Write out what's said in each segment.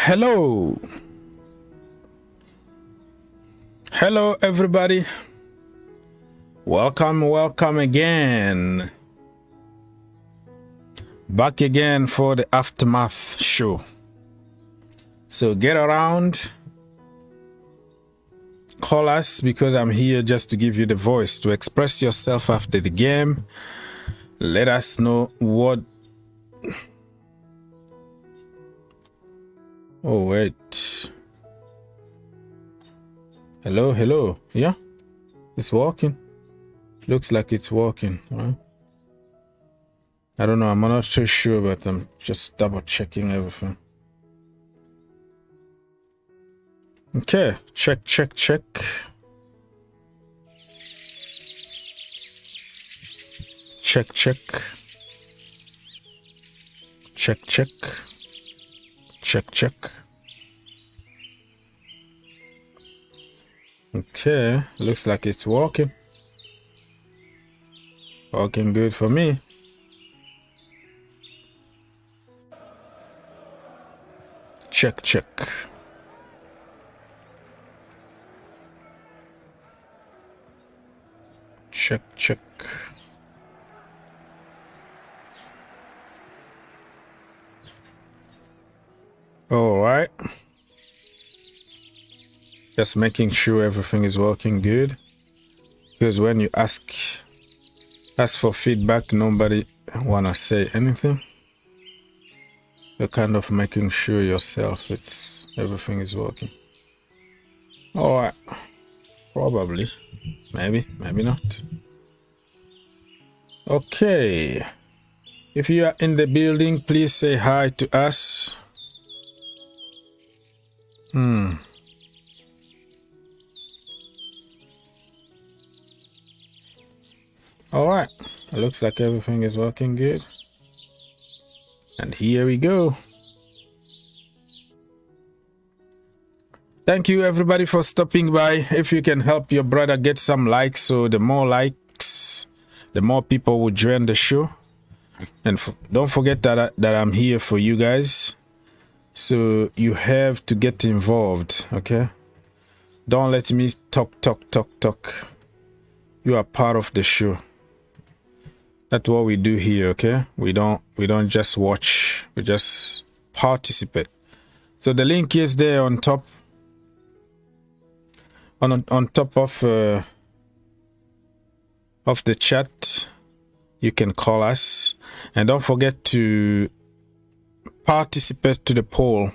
Hello everybody, welcome again, back again for the aftermath show. So get around, call us, because I'm here just to give you the voice to express yourself after the game. Let us know what... Oh wait, hello, yeah, it's working. Looks like it's working, right? I don't know, I'm not so sure, but I'm just double checking everything. Okay, check. Check. Okay, looks like it's working. Working good for me. Check. All right. Just making sure everything is working good, because when you ask for feedback, nobody wanna say anything. You're kind of making sure yourself everything is working. All right. Probably, maybe not. Okay, if you are in the building, please say hi to us. All right, it looks like everything is working good, and here we go. Thank you everybody for stopping by. If you can help your brother get some likes, so the more likes, the more people will join the show. And don't forget that I'm here for you guys, so you have to get involved. Okay, don't let me talk. You are part of the show. That's what we do here. Okay, we don't just watch, we just participate. So the link is there on top. On top of the chat. You can call us, and don't forget to participate to the poll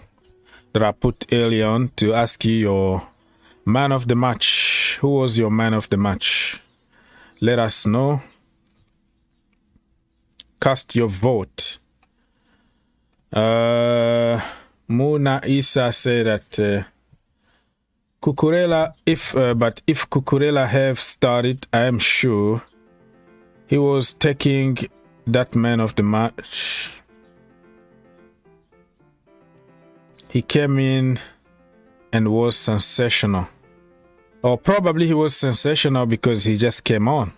that I put earlier on to ask you your man of the match. Who was your man of the match? Let us know. Cast your vote. Muna Isa said that Cucurella, if Cucurella have started, I am sure he was taking that man of the match. He came in and was sensational. Or probably he was sensational because he just came on.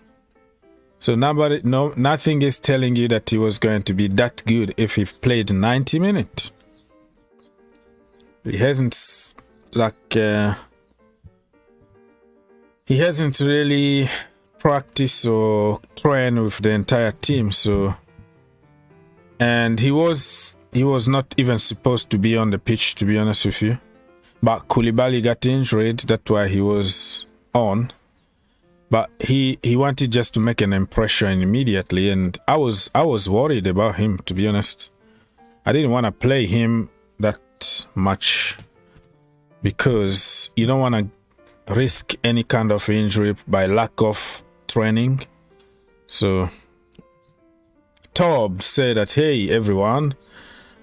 So nothing is telling you that he was going to be that good if he played 90 minutes. He hasn't he hasn't really practiced or trained with the entire team, so, and he was not even supposed to be on the pitch, to be honest with you. But Koulibaly got injured, that's why he was on. But he wanted just to make an impression immediately, and I was worried about him, to be honest. I didn't want to play him that much because you don't want to risk any kind of injury by lack of training. So Tob said that, hey everyone,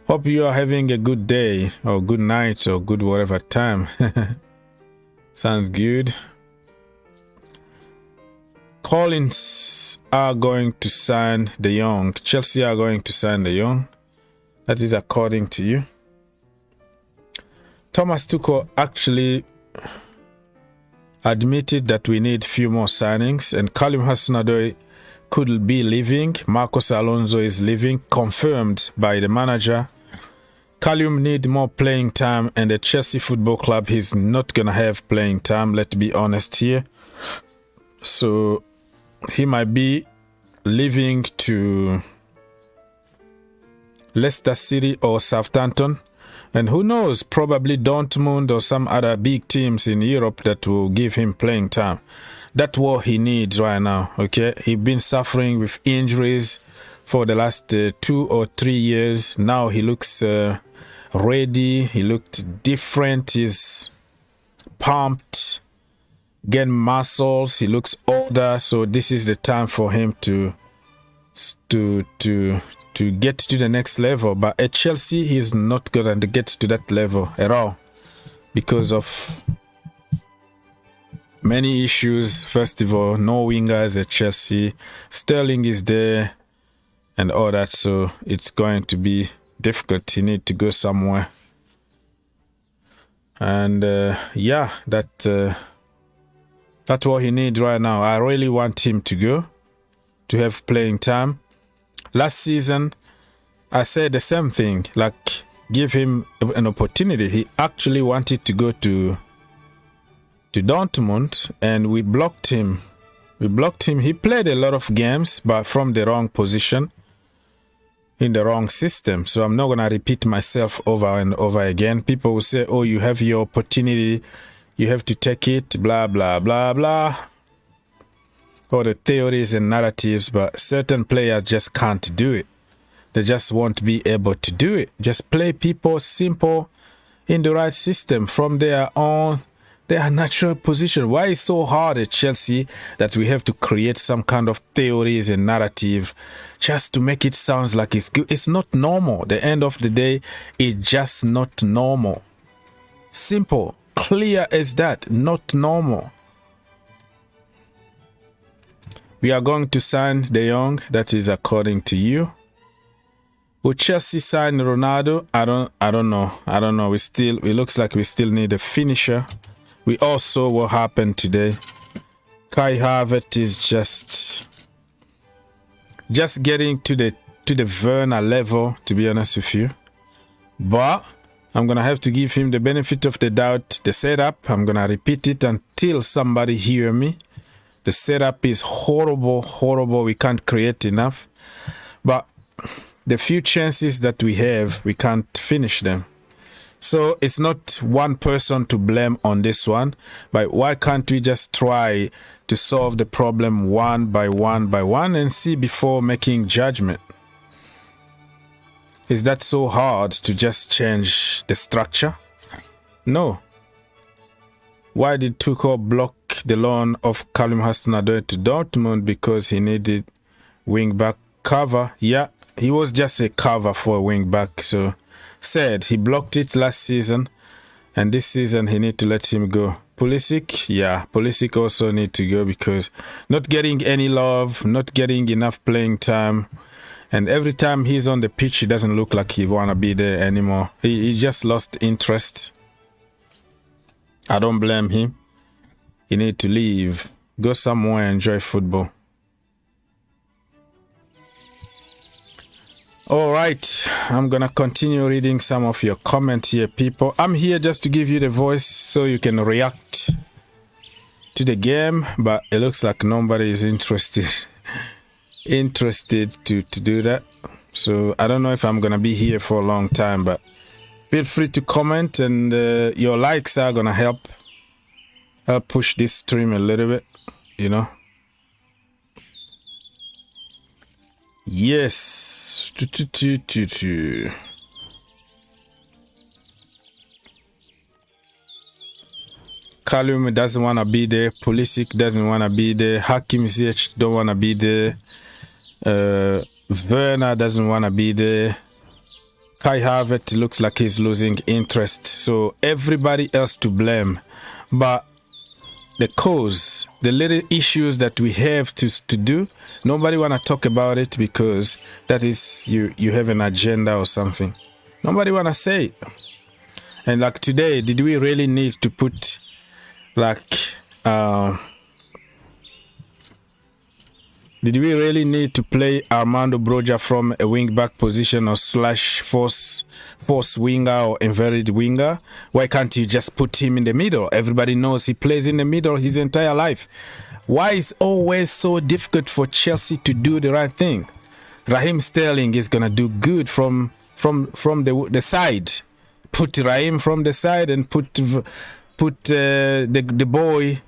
hope you are having a good day or good night or good whatever time. Sounds good. Collins are going to sign De Jong. Chelsea are going to sign De Jong. That is according to you. Thomas Tuchel actually admitted that we need few more signings, and Kalim Hassanadoi could be leaving. Marcos Alonso is leaving, confirmed by the manager. Callum need more playing time, and the Chelsea Football Club, he's not gonna have playing time, let's be honest here. So he might be leaving to Leicester City or Southampton, and who knows, probably Dortmund or some other big teams in Europe that will give him playing time. That's what he needs right now, okay? He's been suffering with injuries for the last 2 or 3 years. Now he looks ready, he looked different, he's pumped, getting muscles, he looks older, so this is the time for him to get to the next level. But at Chelsea, he's not going to get to that level at all because of many issues. First of all, no wingers at Chelsea, Sterling is there and all that, so it's going to be difficult. He need to go somewhere, and yeah, that's what he needs right now. I really want him to go, to have playing time. Last season I said the same thing, like give him an opportunity. He actually wanted to go to Dortmund, and we blocked him. He played a lot of games, but from the wrong position, in the wrong system. So I'm not going to repeat myself over and over again. People will say, oh, you have your opportunity, you have to take it, blah, blah, blah, blah. All the theories and narratives, but certain players just can't do it. They just won't be able to do it. Just play people simple in the right system from their natural position. Why is it so hard at Chelsea that we have to create some kind of theories and narrative just to make it sound like it's good? It's not normal. At the end of the day, it's just not normal. Simple, clear as that, not normal. We are going to sign De Jong, that is according to you. Will Chelsea sign Ronaldo? I don't know. It looks like we still need a finisher. We all saw what happened today. Kai Havertz is just getting to the Werner level, to be honest with you. But I'm gonna have to give him the benefit of the doubt. The setup, I'm gonna repeat it until somebody hear me. The setup is horrible. We can't create enough. But the few chances that we have, we can't finish them. So it's not one person to blame on this one, but why can't we just try to solve the problem one by one and see before making judgment? Is that so hard to just change the structure? No. Why did Tuchel block the loan of Callum Hudson-Odoi to Dortmund? Because he needed wing-back cover. Yeah, he was just a cover for a wing-back, so said he blocked it last season, and this season he need to let him go. Pulisic, yeah, Pulisic also need to go because not getting any love, not getting enough playing time, and every time he's on the pitch, he doesn't look like he wanna be there anymore. He just lost interest. I don't blame him. He need to leave, go somewhere, enjoy football. All right, I'm gonna continue reading some of your comments here, people. I'm here just to give you the voice so you can react to the game, but it looks like nobody is interested to do that. So I don't know if I'm gonna be here for a long time, but feel free to comment, and your likes are gonna help push this stream a little bit, you know. Yes. Callum doesn't want to be there. Pulisic doesn't want to be there. Hakim Ziyech don't want to be there. Werner doesn't want to be there. Kai Havertz looks like he's losing interest. So everybody else to blame. But the cause, the little issues that we have to do, nobody want to talk about it because that is, you have an agenda or something. Nobody want to say it. And like today, did we really need to put like Did we really need to play Armando Broja from a wing-back position or slash force winger or inverted winger? Why can't you just put him in the middle? Everybody knows he plays in the middle his entire life. Why is it always so difficult for Chelsea to do the right thing? Raheem Sterling is gonna do good from the side. Put Raheem from the side and put the boy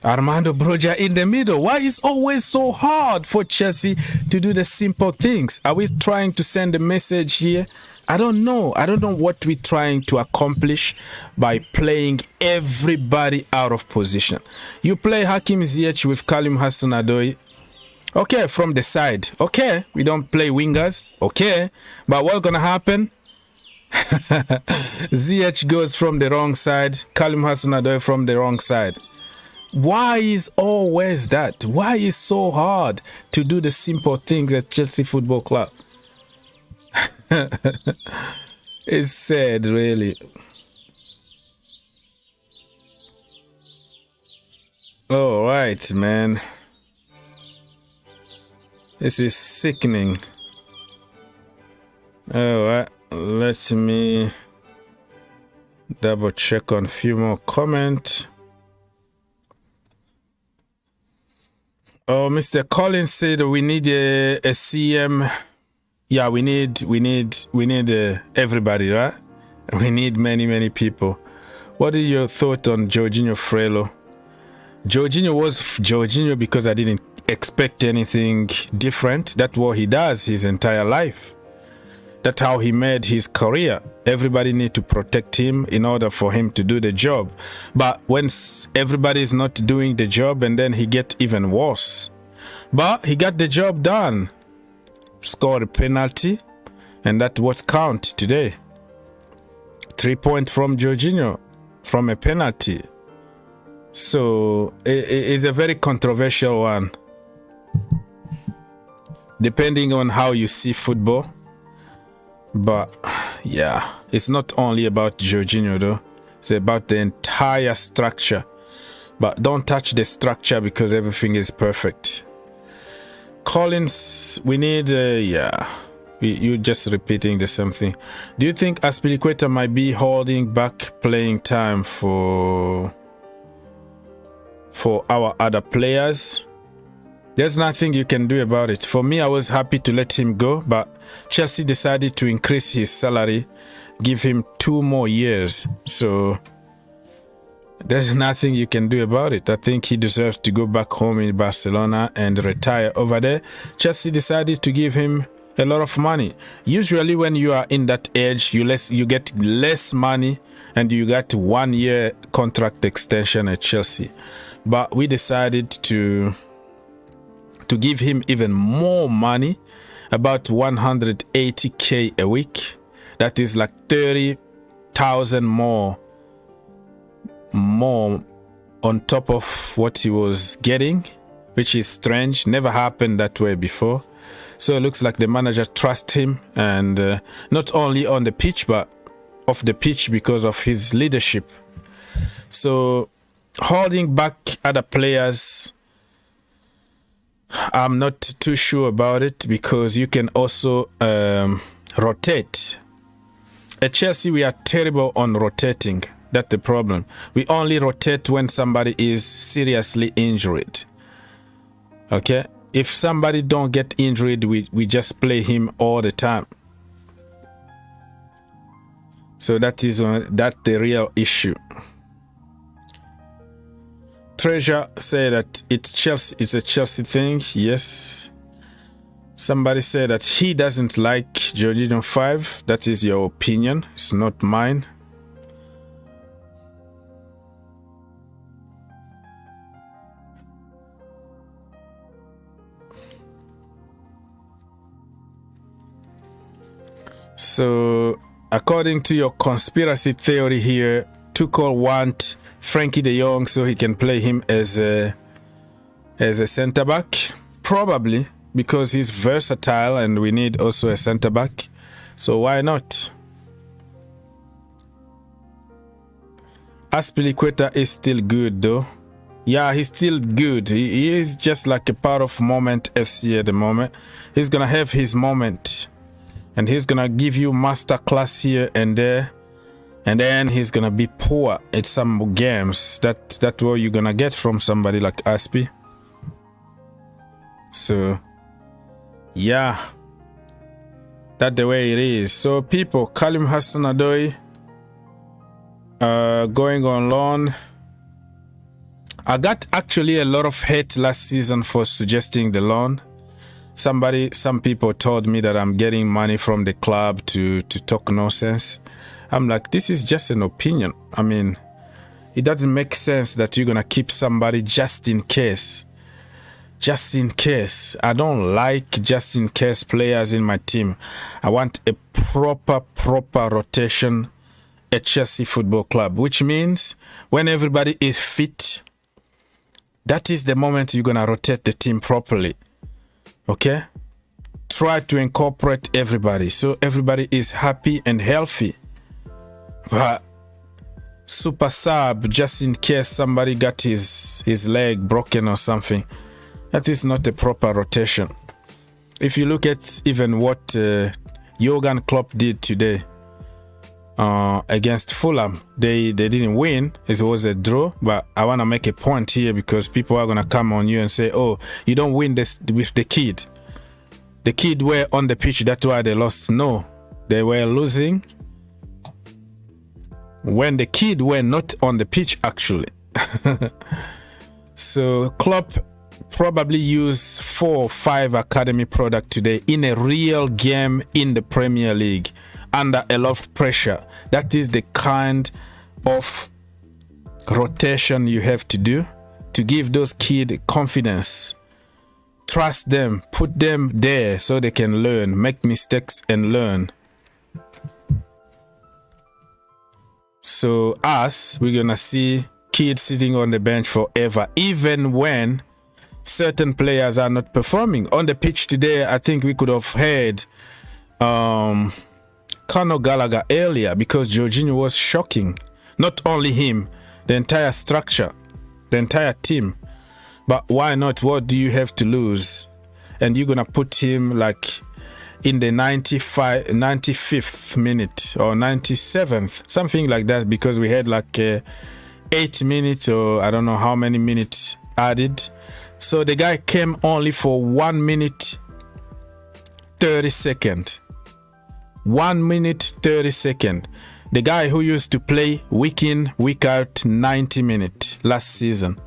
Armando Broja in the middle. Why is it always so hard for Chelsea to do the simple things? Are we trying to send a message here? I don't know. I don't know what we're trying to accomplish by playing everybody out of position. You play Hakim Ziyech with Kalim Hassan-Odoi. Okay, from the side. Okay, we don't play wingers. Okay, but what's gonna happen? Ziyech goes from the wrong side. Kalim Hassan-Odoi from the wrong side. Why is always that? Why is so hard to do the simple things at Chelsea Football Club? It's sad, really. All right, man. This is sickening. All right, let me double check on a few more comments. Oh, Mr. Collins said we need a CM. Yeah, we need everybody, right? We need many people. What is your thought on Jorginho Frello? Jorginho was Jorginho because I didn't expect anything different. That's what he does his entire life. That's how he made his career. Everybody need to protect him in order for him to do the job. But when everybody is not doing the job, and then he get even worse. But he got the job done. Scored a penalty, and that's what counts today. 3 points from Jorginho from a penalty. So it's a very controversial one. Depending on how you see football. But yeah, it's not only about Jorginho though. It's about the entire structure. But don't touch the structure because everything is perfect. Collins, we need, you're just repeating the same thing. Do you think Azpilicueta might be holding back playing time for our other players? There's nothing you can do about it. For me, I was happy to let him go, but Chelsea decided to increase his salary, give him 2 more years. So there's nothing you can do about it. I think he deserves to go back home in Barcelona and retire over there. Chelsea decided to give him a lot of money. Usually when you are in that age, you get less money and you got 1 year contract extension at Chelsea. But we decided to give him even more money, about 180k a week. That is like 30,000 more on top of what he was getting, which is strange. Never happened that way before. So it looks like the manager trusts him, and not only on the pitch but off the pitch because of his leadership. So holding back other players, I'm not too sure about it, because you can also rotate. At Chelsea, we are terrible on rotating. That's the problem. We only rotate when somebody is seriously injured. Okay? If somebody don't get injured, we just play him all the time. So that's the real issue. Treasure said that it's a Chelsea thing. Yes. Somebody said that he doesn't like Jorginho 5. That is your opinion. It's not mine. So, according to your conspiracy theory here, Tuchel wants Frankie de Jong so he can play him as a center back, probably because he's versatile and we need also a center back. So why not? Azpilicueta is still good though. Yeah, he's still good. He is just like a part of Moment FC at the moment. He's gonna have his moment, and he's gonna give you master class here and there, and then he's gonna be poor at some games. That's what you're gonna get from somebody like Aspi. So yeah, that's the way it is. So people, Kalim Hassan-Odoi going on loan. I got actually a lot of hate last season for suggesting the loan. Some people told me that I'm getting money from the club to talk nonsense. I'm like, this is just an opinion. I mean, it doesn't make sense that you're gonna keep somebody just in case. Just in case. I don't like just in case players in my team. I want a proper rotation at Chelsea Football Club, which means when everybody is fit, that is the moment you're gonna rotate the team properly. Okay? Try to incorporate everybody so everybody is happy and healthy. But super sub just in case somebody got his leg broken or something, that is not a proper rotation. If you look at even what Jurgen Klopp did today against Fulham, they didn't win. It was a draw, but I want to make a point here because people are going to come on you and say, oh, you don't win this with the kid. The kid were on the pitch, that's why they lost. No, they were losing when the kid were not on the pitch actually. So Klopp probably use 4 or 5 academy product today in a real game in the Premier League under a lot of pressure. That is the kind of rotation you have to do to give those kids confidence. Trust them, put them there so they can learn, make mistakes and learn. So us, we're gonna see kids sitting on the bench forever, even when certain players are not performing. On the pitch today, I think we could have had Conor Gallagher earlier because Jorginho was shocking. Not only him, the entire structure, the entire team. But why not? What do you have to lose? And you're gonna put him like in the 95th minute or 97th, something like that, because we had like 8 minutes or I don't know how many minutes added. So the guy came only for 1 minute 30 seconds. 1 minute 30 seconds. The guy who used to play week in, week out 90 minutes last season.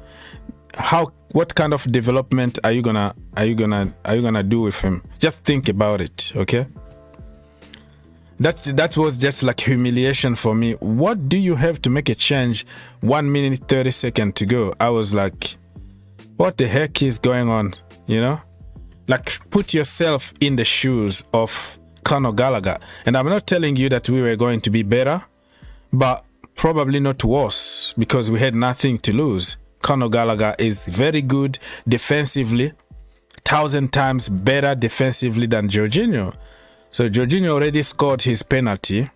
What kind of development are you gonna do with him? Just think about it, okay? That was just like humiliation for me. What do you have to make a change 1 minute 30 seconds to go? I was like, what the heck is going on? You know? Like, put yourself in the shoes of Conor Gallagher. And I'm not telling you that we were going to be better, but probably not worse because we had nothing to lose. Conor Gallagher is very good defensively, 1,000 times better defensively than Jorginho. So Jorginho already scored his penalty.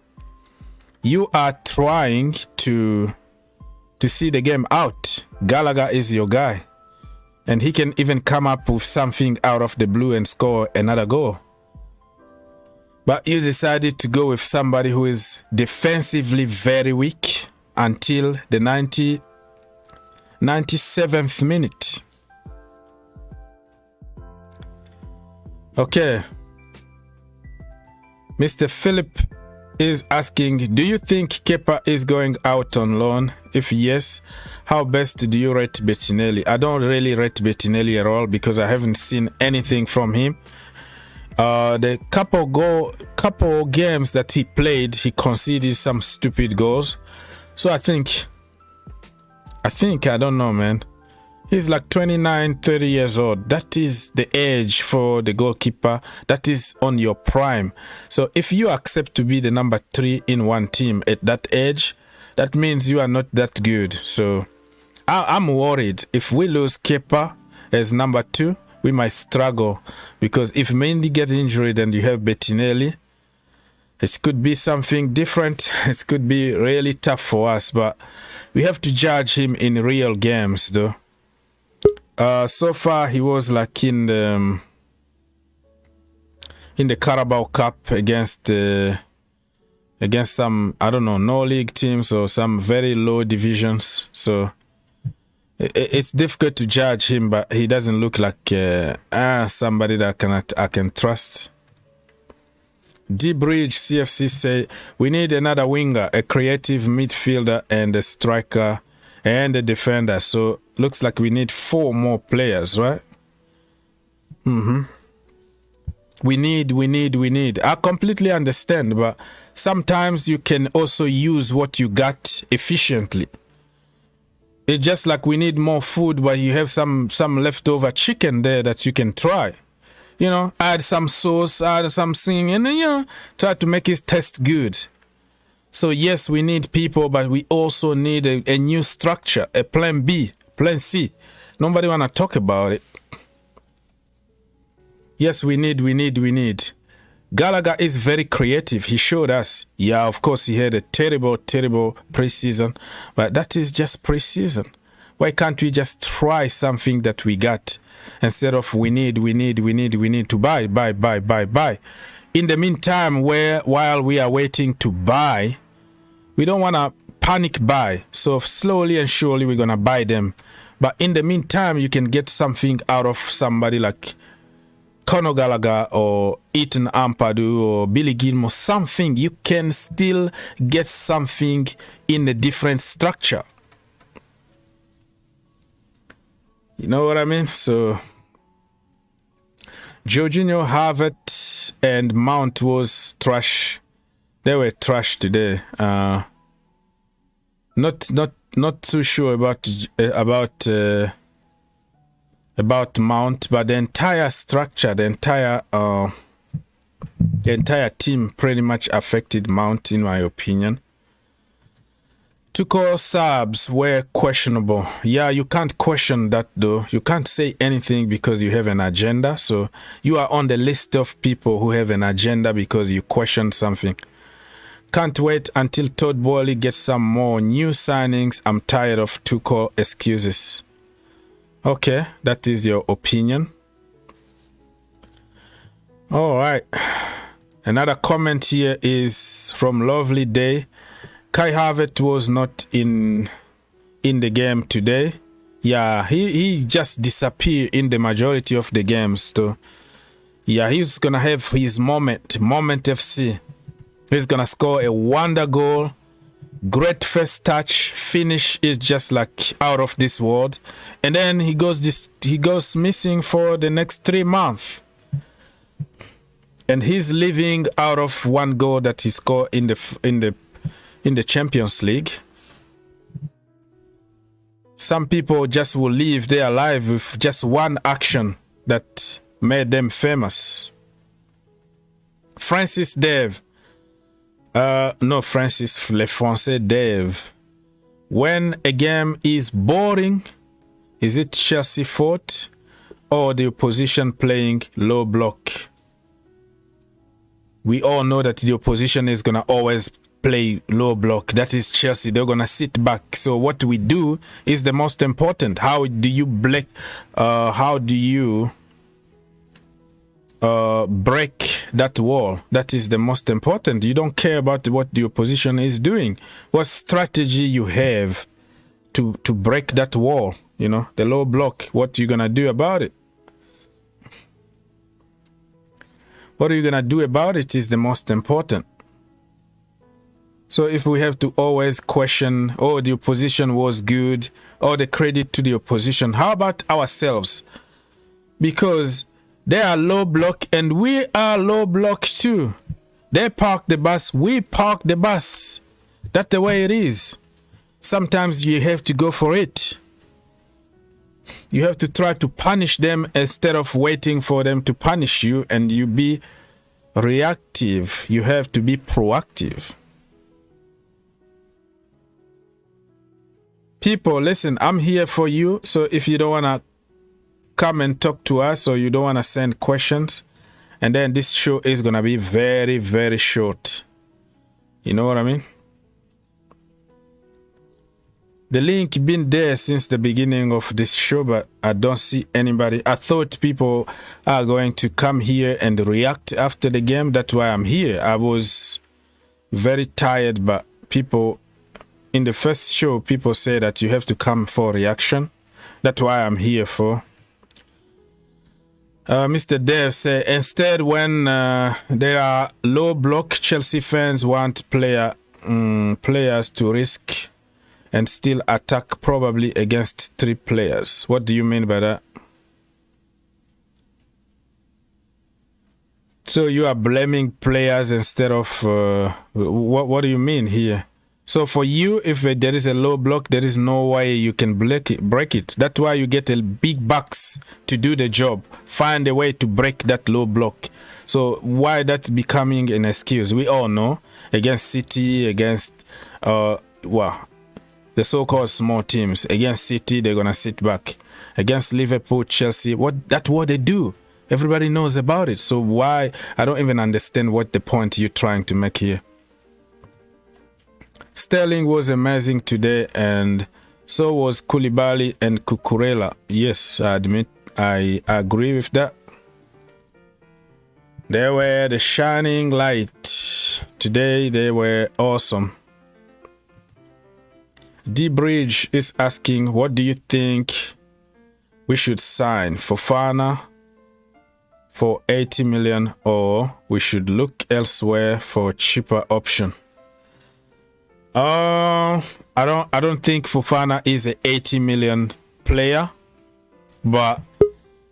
You are trying to see the game out. Gallagher is your guy. And he can even come up with something out of the blue and score another goal. But you decided to go with somebody who is defensively very weak until the 97th minute. Okay. Mr. Philip is asking, do you think Kepa is going out on loan? If yes, how best do you rate Bettinelli? I don't really rate Bettinelli at all because I haven't seen anything from him. The couple games that he played, he conceded some stupid goals. So I think, I don't know, man. He's like 29, 30 years old. That is the age for the goalkeeper. That is on your prime. So if you accept to be the number 3 in one team at that age, that means you are not that good. So I'm worried. If we lose Kepa as number 2, we might struggle. Because if Mendy gets injured and you have Bettinelli, it could be something different. It could be really tough for us. But we have to judge him in real games, though. So far he was like in the Carabao Cup against some, I don't know, no league teams or some very low divisions. So it's difficult to judge him, but he doesn't look like somebody that I can trust. Debunking CFC say we need another winger, a creative midfielder, and a striker and a defender. So looks like we need 4 more players, right? We need. I completely understand, but sometimes you can also use what you got efficiently. It's just like we need more food, but you have some leftover chicken there that you can try. You know, add some sauce, add something, and then, you know, try to make it taste good. So yes, we need people, but we also need a new structure, a plan B, plan C. Nobody want to talk about it. Yes, we need. Gallagher is very creative. He showed us. Yeah, of course, he had a terrible preseason, but that is just preseason. Why can't we just try something that we got instead of we need to buy? In the meantime, while we are waiting to buy, we don't want to panic buy. So slowly and surely we're going to buy them. But in the meantime, you can get something out of somebody like Conor Gallagher or Ethan Ampadu or Billy Gilmore, something. You can still get something in a different structure. You know what I mean? So Jorginho, Havertz, and Mount was trash. They were trash today. Not too sure about Mount, but the entire structure, the entire team pretty much affected Mount, in my opinion. Tuchel subs were questionable. Yeah, you can't question that though. You can't say anything because you have an agenda. So you are on the list of people who have an agenda because you question something. Can't wait until Todd Boehly gets some more new signings. I'm tired of Tuchel excuses. Okay, that is your opinion. All right. Another comment here is from Lovely Day. Kai Havertz was not in the game today. Yeah, he just disappeared in the majority of the games. So yeah, he's gonna have his moment FC. He's gonna score a wonder goal. Great first touch, finish is just like out of this world, and then he goes missing for the next 3 months, and he's living out of one goal that he scored in the Champions League. Some people just will live their life with just one action that made them famous. Francis Dave. No, Francis Le Français Dave. When a game is boring, is it Chelsea fault or the opposition playing low block? We all know that the opposition is going to always play low block. That is Chelsea. They're going to sit back. So what we do is the most important. How do you break that wall? That is the most important. You don't care about what the opposition is doing. What strategy you have to break that wall, you know, the low block. What you gonna do about it? What are you gonna do about it is the most important. So if we have to always question, oh, the opposition was good, or the credit to the opposition, how about ourselves? Because they are low block and we are low block too. They park the bus, we park the bus. That's the way it is. Sometimes you have to go for it. You have to try to punish them instead of waiting for them to punish you, and you be reactive. You have to be proactive. People, listen, I'm here for you. So if you don't want to come and talk to us, or you don't want to send questions, and then this show is going to be very, very short. You know what I mean? The link been there since the beginning of this show, but I don't see anybody. I thought people are going to come here and react after the game. That's why I'm here. I was very tired, but people in the first show, people say that you have to come for reaction. That's why I'm here for. Mr. Dev said, instead, when there are low block, Chelsea fans want players to risk and still attack, probably against 3 players. What do you mean by that? So you are blaming players instead of... what do you mean here? So for you, if there is a low block, there is no way you can break it. That's why you get a big bucks to do the job. Find a way to break that low block. So why that's becoming an excuse? We all know against City, against the so-called small teams. Against City, they're gonna sit back. Against Liverpool, Chelsea, that's what they do. Everybody knows about it. So why? I don't even understand what the point you're trying to make here. Sterling was amazing today, and so was Koulibaly and Cucurella. Yes, I admit, I agree with that. They were the shining light. Today, they were awesome. Debridge is asking, what do you think we should sign? Fofana for 80 million, or we should look elsewhere for a cheaper option? I don't think Fofana is an 80 million player, but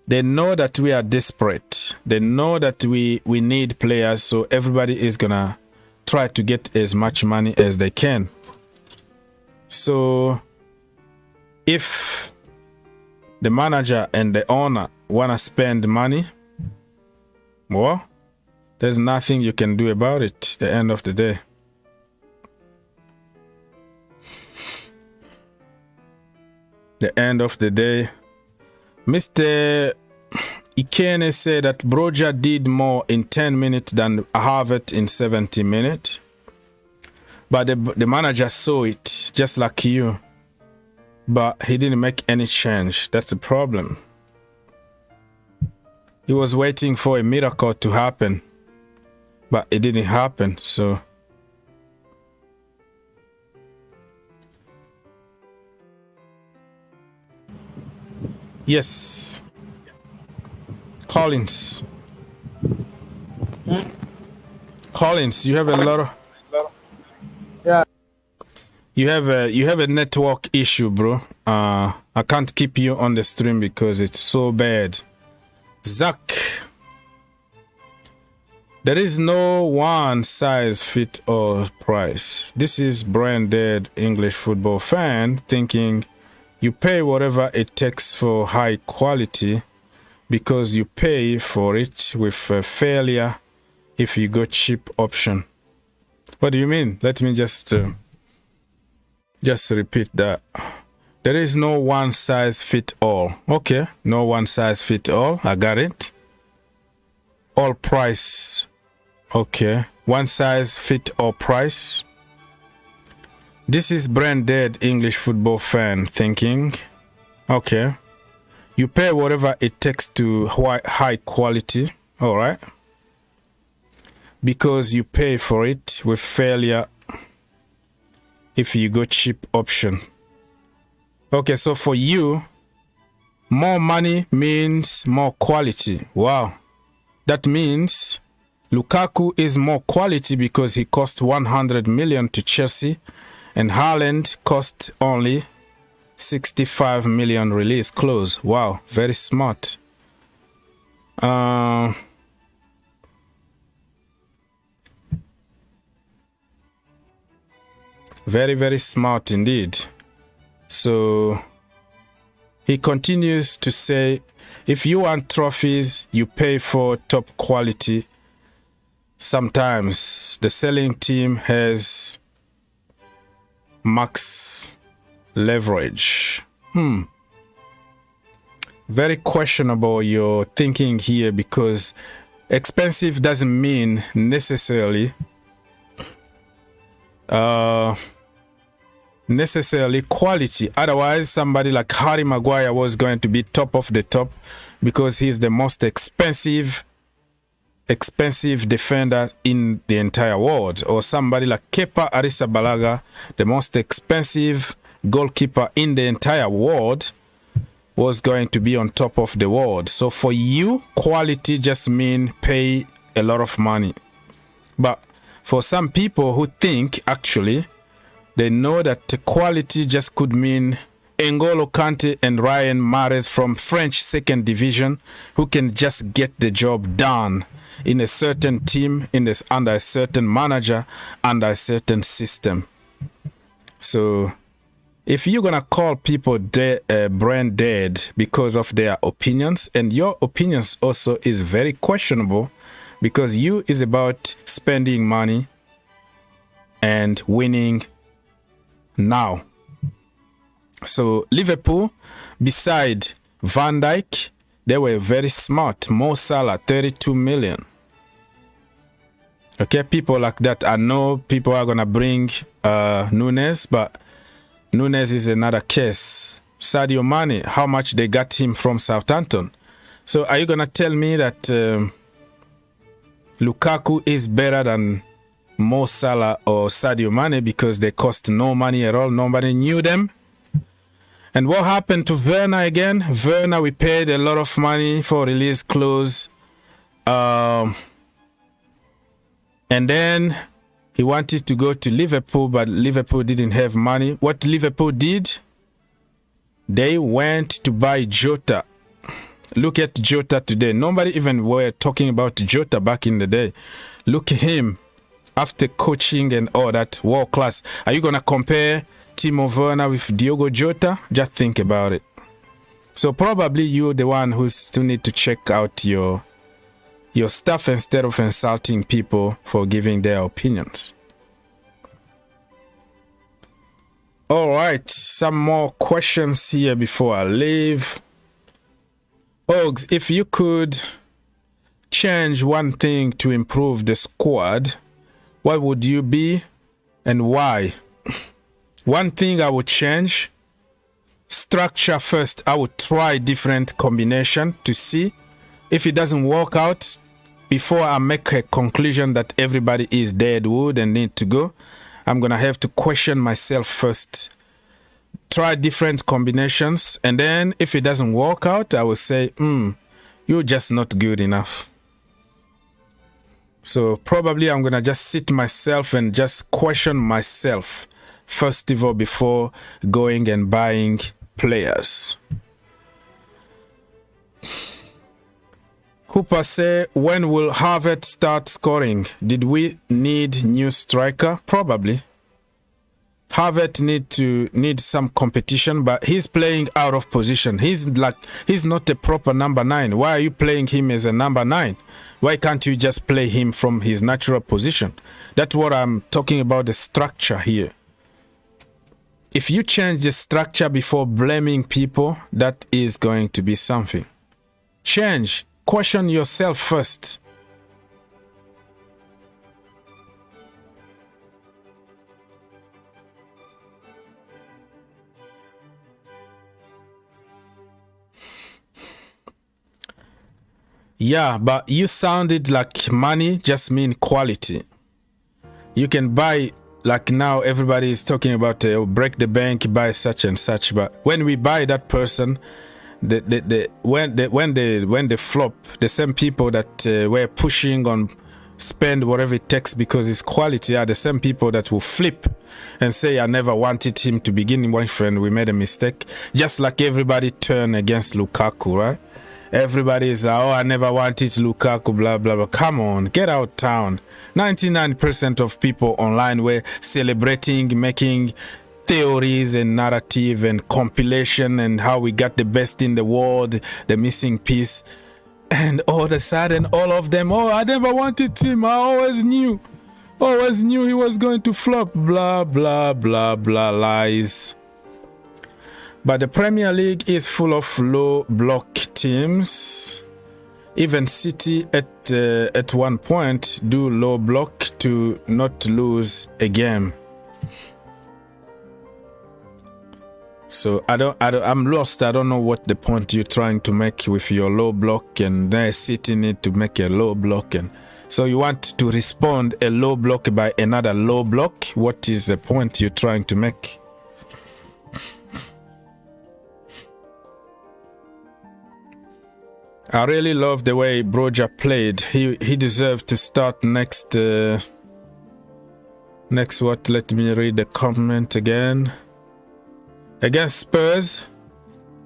they know that we are desperate. They know that we need players, so everybody is gonna try to get as much money as they can. So if the manager and the owner wanna spend money, well, there's nothing you can do about it at the end of the day. The end of the day. Mr. Ikene said that Broja did more in 10 minutes than Harvard in 70 minutes. But the manager saw it, just like you. But he didn't make any change. That's the problem. He was waiting for a miracle to happen. But it didn't happen, so... Yes. Collins. Collins, you have a lot of... Yeah. You have a network issue, bro. I can't keep you on the stream because it's so bad. Zach. There is no one size fit all price. This is brand dead English football fan thinking you pay whatever it takes for high quality because you pay for it with failure if you go cheap option. What do you mean? Let me just repeat that. There is no one size fit all. Okay, no one size fit all. I got it. All price. Okay, one size fit all price. This is brand dead English football fan thinking, okay, you pay whatever it takes to high quality, all right, because you pay for it with failure if you go cheap option. Okay, so for you, more money means more quality. Wow, that means Lukaku is more quality because he cost 100 million to Chelsea. And Haaland cost only 65 million release close. Wow, very smart. Very, very smart indeed. So he continues to say, if you want trophies, you pay for top quality. Sometimes the selling team has max leverage. Very questionable your thinking here, because expensive doesn't mean necessarily necessarily quality. Otherwise, somebody like Harry Maguire was going to be top of the top because he's the most expensive defender in the entire world. Or somebody like Kepa Arrizabalaga, the most expensive goalkeeper in the entire world, was going to be on top of the world. So for you, quality just mean pay a lot of money. But for some people who think, actually, they know that the quality just could mean N'Golo Kante and Ryan Mahrez from French second division, who can just get the job done in a certain team, under a certain manager, under a certain system. So if you're gonna call people brain dead because of their opinions, and your opinions also is very questionable, because you is about spending money and winning now. So Liverpool, beside Van Dijk, they were very smart. Mo Salah, 32 million. Okay, people like that. I know people are gonna bring Younes, but Younes is another case. Sadio Mane, how much they got him from Southampton. So are you gonna tell me that Lukaku is better than Mo Salah or Sadio Mane because they cost no money at all? Nobody knew them. And what happened to Werner again? Werner, we paid a lot of money for release clause. And then he wanted to go to Liverpool, but Liverpool didn't have money. What Liverpool did? They went to buy Jota. Look at Jota today. Nobody even were talking about Jota back in the day. Look at him after coaching and all that, world class. Are you going to compare Timo Werner with Diogo Jota? Just think about it. So probably you're the one who still need to check out your stuff instead of insulting people for giving their opinions. All right, some more questions here before I leave. Ogs, if you could change one thing to improve the squad, what would you be and why? One thing I would change, structure first. I would try different combination to see if it doesn't work out. Before I make a conclusion that everybody is dead wood and need to go, I'm gonna have to question myself first. Try different combinations, and then if it doesn't work out, I will say, you're just not good enough. So probably I'm gonna just sit myself and just question myself first of all before going and buying players. Cooper say, when will Harvard start scoring? Did we need new striker? Probably. Harvard need some competition, but he's playing out of position. He's not a proper number 9. Why are you playing him as a number 9? Why can't you just play him from his natural position? That's what I'm talking about, the structure here. If you change the structure before blaming people, that is going to be something. Change. Question yourself first. Yeah, but you sounded like money just mean quality. You can buy, like now everybody is talking about break the bank, buy such and such, but when we buy that person, when they flop, the same people that were pushing on spend whatever it takes because it's quality are the same people that will flip and say, I never wanted him to begin with, friend, we made a mistake. Just like everybody turned against Lukaku, right? Everybody is, oh, I never wanted Lukaku, blah, blah, blah. Come on, get out town. 99% of people online were celebrating, making theories and narrative and compilation and how we got the best in the world, the missing piece. And all of a sudden, all of them, oh, I never wanted him. I always knew he was going to flop. Blah, blah, blah, blah, lies. But the Premier League is full of low block teams. Even City at one point do low block to not lose a game. So I'm lost. I don't know what the point you're trying to make with your low block and then sitting it to make a low block. And so you want to respond a low block by another low block. What is the point you're trying to make? I really love the way Broja played. He deserved to start next. Next what? Let me read the comment again. Against Spurs,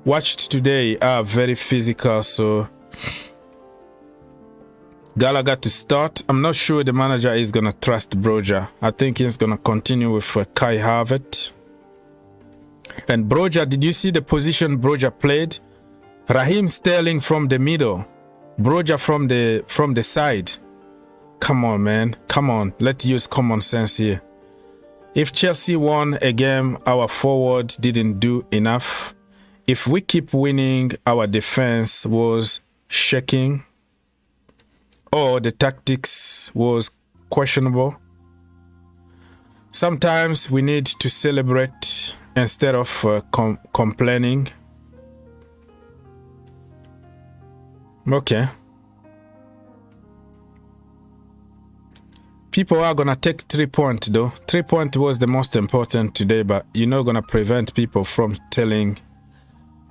watched today, are very physical, so Gallagher to start. I'm not sure the manager is going to trust Broja. I think he's going to continue with Kai Havertz. And Broja, did you see the position Broja played? Raheem Sterling from the middle, Broja from the side. Come on, man. Come on. Let's use common sense here. If Chelsea won a game, our forward didn't do enough. If we keep winning, our defense was shaking. Or the tactics was questionable. Sometimes we need to celebrate instead of complaining. Okay. People are going to take 3 points though. 3 points was the most important today, but you're not going to prevent people from telling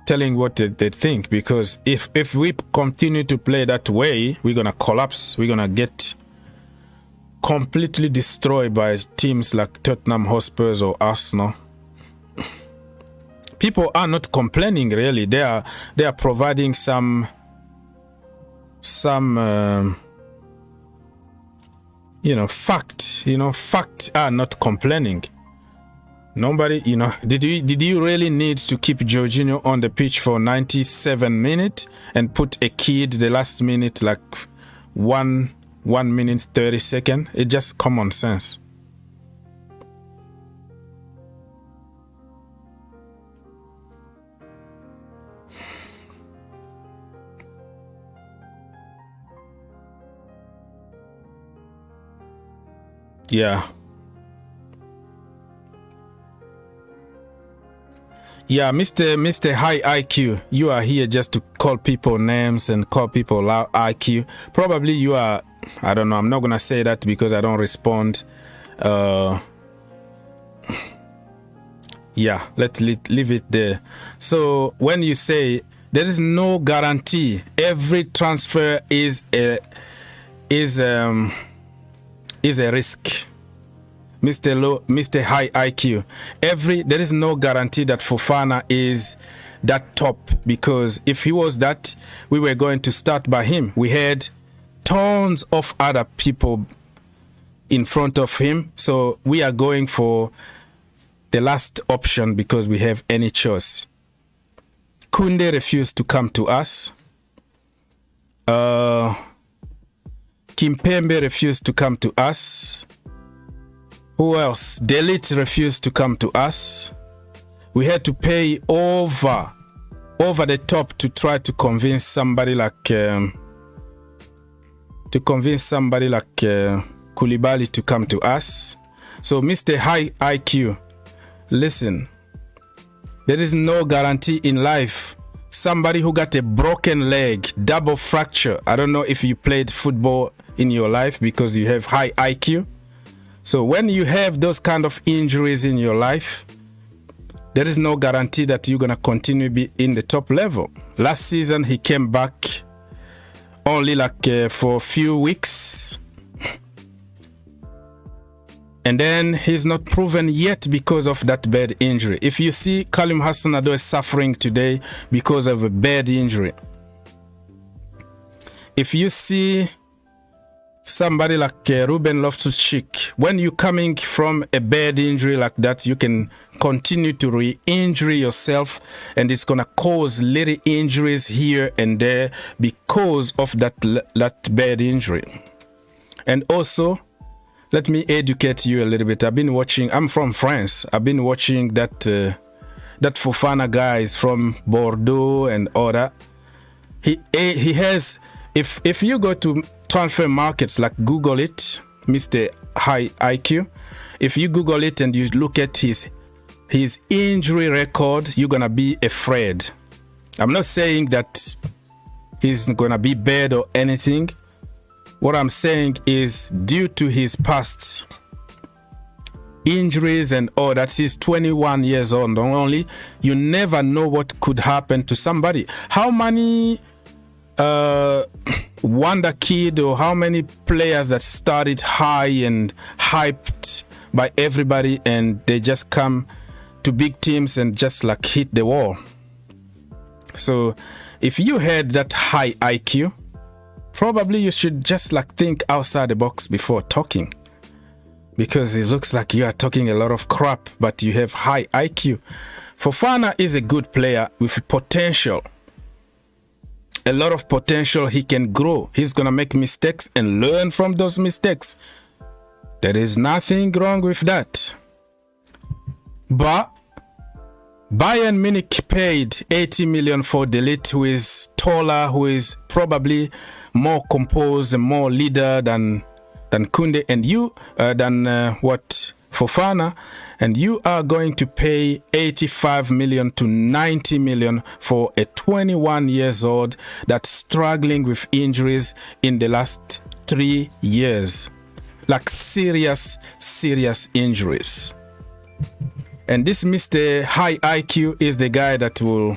what they think, because if we continue to play that way, we're going to collapse. We're going to get completely destroyed by teams like Tottenham Hotspur or Arsenal. People are not complaining really. They are providing some fact are not complaining. Nobody, did you really need to keep Jorginho on the pitch for 97 minutes and put a kid the last minute like 1 minute 30 seconds? It's just common sense. Yeah, Mr. High IQ, you are here just to call people names and call people low IQ. Probably you are, I don't know, I'm not going to say that because I don't respond. Yeah, let's leave it there. So when you say there is no guarantee, every transfer is a risk. Mr. High IQ. There is no guarantee that Fofana is that top, because if he was that, we were going to start by him. We had tons of other people in front of him, so we are going for the last option because we have any choice. Kunde refused to come to us. Kimpembe refused to come to us. Who else? Delete refused to come to us. We had to pay over the top to try to convince somebody like Koulibaly to come to us. So Mr. High IQ, listen, there is no guarantee in life. Somebody who got a broken leg, double fracture. I don't know if you played football in your life because you have high IQ. So when you have those kind of injuries in your life, there is no guarantee that you're going to continue be in the top level. Last season, he came back only for a few weeks. And then he's not proven yet because of that bad injury. If you see Callum Hudson-Odoi is suffering today because of a bad injury. If you see somebody like Ruben Loftus-Cheek, when you're coming from a bad injury like that, you can continue to re-injure yourself, and it's going to cause little injuries here and there because of that bad injury. And also, let me educate you a little bit. I'm from France. I've been watching that Fofana guys from Bordeaux and all that. He has, if you go to transfer markets, like Google it, Mr. High IQ. If you Google it and you look at his his injury record, you're going to be afraid. I'm not saying that he's going to be bad or anything. What I'm saying is due to his past injuries and all that, he's 21 years old only. You never know what could happen to somebody. How many wonder kid or how many players that started high and hyped by everybody and they just come to big teams and just like hit the wall. So if you had that high IQ, probably you should just like think outside the box before talking, because it looks like you are talking a lot of crap, but you have high IQ. Fofana is a good player with potential. A lot of potential. He can grow. He's going to make mistakes and learn from those mistakes. There is nothing wrong with that. But Bayern Munich paid 80 million for De Ligt, who is taller, who is probably more composed and more leader than Kunde and you, Fofana, and you are going to pay 85 million to 90 million for a 21 years old that's struggling with injuries in the last 3 years, like serious injuries. And this Mr. High IQ is the guy that will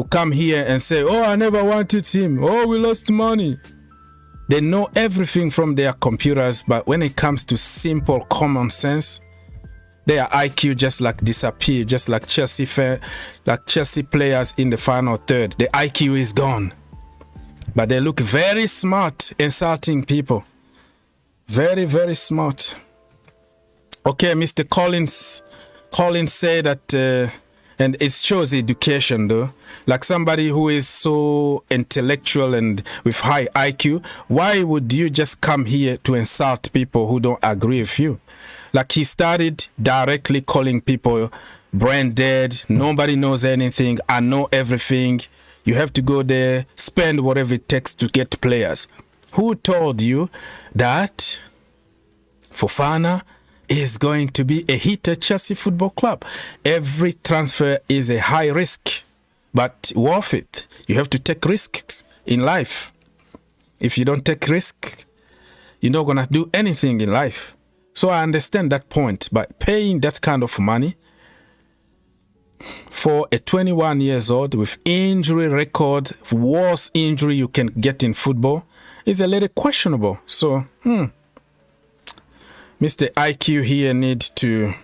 come here and say, oh, I never wanted him. Oh, we lost money. They know everything from their computers, but when it comes to simple common sense, their IQ just like disappear, just like Chelsea players in the final third. The IQ is gone. But they look very smart, insulting people. Very, very smart. Okay, Mr. Collins said that, and it shows education though, like somebody who is so intellectual and with high IQ, why would you just come here to insult people who don't agree with you? Like he started directly calling people brain dead, nobody knows anything, I know everything, you have to go there, spend whatever it takes to get players. Who told you that Fofana is going to be a hit at Chelsea Football Club? Every transfer is a high risk, but worth it. You have to take risks in life. If you don't take risk, you're not going to do anything in life. So I understand that point, but paying that kind of money for a 21 years old with injury record, worst injury you can get in football, is a little questionable. So, Mr. IQ here needs to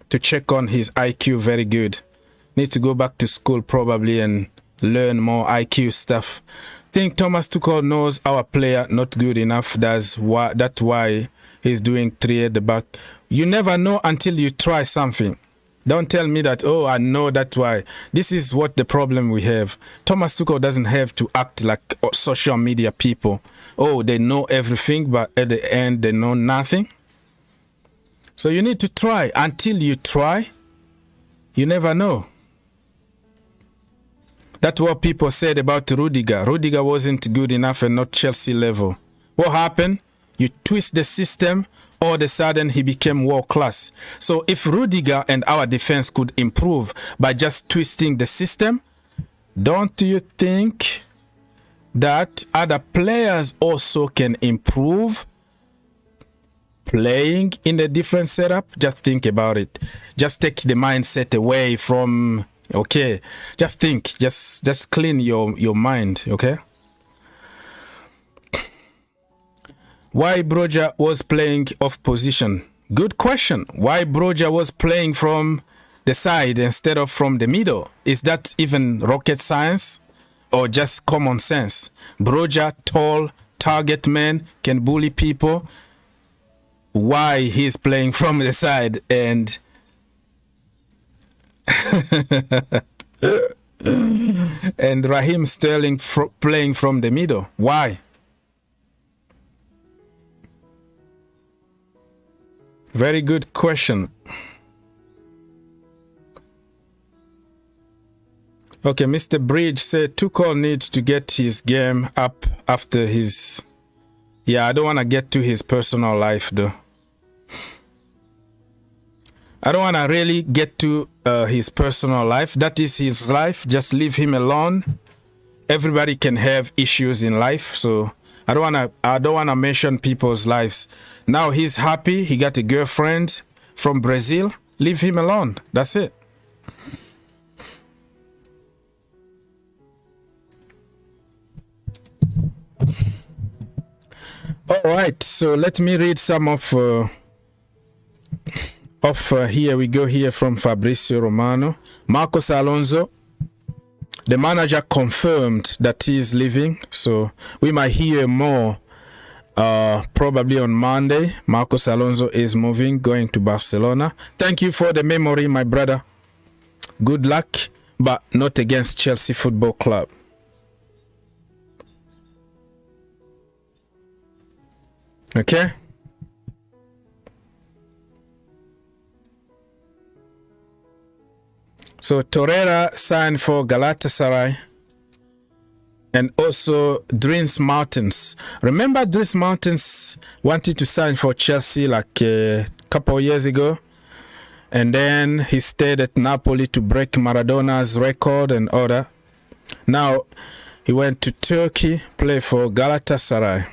check on his IQ very good. Need to go back to school probably and learn more IQ stuff. Think Thomas Tuchel knows our player not good enough. That's why he's doing 3 at the back. You never know until you try something. Don't tell me that, oh, I know that's why. This is what the problem we have. Thomas Tuchel doesn't have to act like social media people. Oh, they know everything, but at the end, they know nothing. So you need to try. Until you try, you never know. That's what people said about Rudiger. Rudiger wasn't good enough and not Chelsea level. What happened? You twist the system, all of a sudden he became world class. So if Rudiger and our defense could improve by just twisting the system, don't you think that other players also can improve playing in a different setup? Just think about it. Just take the mindset away from, okay, just think, just clean your mind, okay? Why Broja was playing off position? Good question. Why Broja was playing from the side instead of from the middle? Is that even rocket science or just common sense? Broja, tall, target man, can bully people. Why he's playing from the side and and Raheem Sterling playing from the middle? Why? Very good question. Okay, Mr. Bridge said Tuchel needs to get his game up after his... Yeah, I don't want to get to his personal life though. I don't want to really get to his personal life. That is his life. Just leave him alone. Everybody can have issues in life, so I don't wanna mention people's lives. Now he's happy. He got a girlfriend from Brazil. Leave him alone. That's it. All right. So let me read some of here we go here from Fabrizio Romano. Marcos Alonso, the manager, confirmed that he is leaving, so we might hear more probably on Monday. Marcos Alonso is moving, going to Barcelona. Thank you for the memory, my brother. Good luck, but not against Chelsea Football Club. Okay. So Torreira signed for Galatasaray, and also Dries Mertens. Remember, Dries Mertens wanted to sign for Chelsea like a couple of years ago, and then he stayed at Napoli to break Maradona's record and all that. Now he went to Turkey, play for Galatasaray.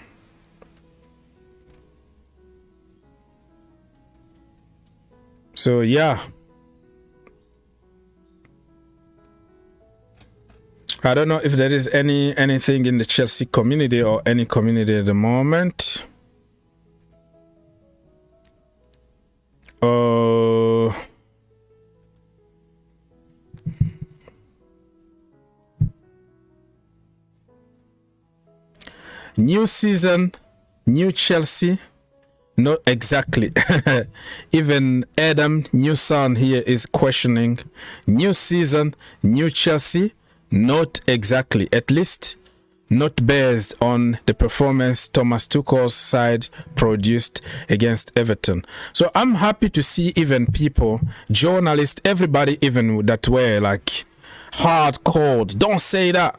So yeah, I don't know if there is anything in the Chelsea community or any community at the moment. New season, new Chelsea. Not exactly. Even Adam Newson here is questioning. New season, new Chelsea. Not exactly. At least not based on the performance Thomas Tuchel's side produced against Everton. So I'm happy to see even people, journalists, everybody even that were like hardcore. Don't say that.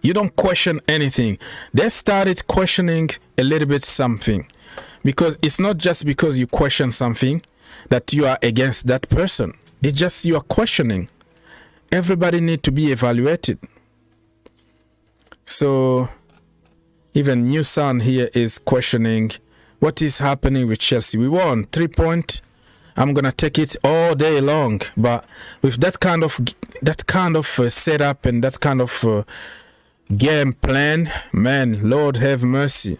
You don't question anything. They started questioning a little bit something. Because it's not just because you question something that you are against that person. It's just you are questioning. Everybody needs to be evaluated. So even New Sun here is questioning what is happening with Chelsea. We won 3 points. I'm gonna take it all day long. But with that kind of setup and that kind of game plan, man, Lord have mercy.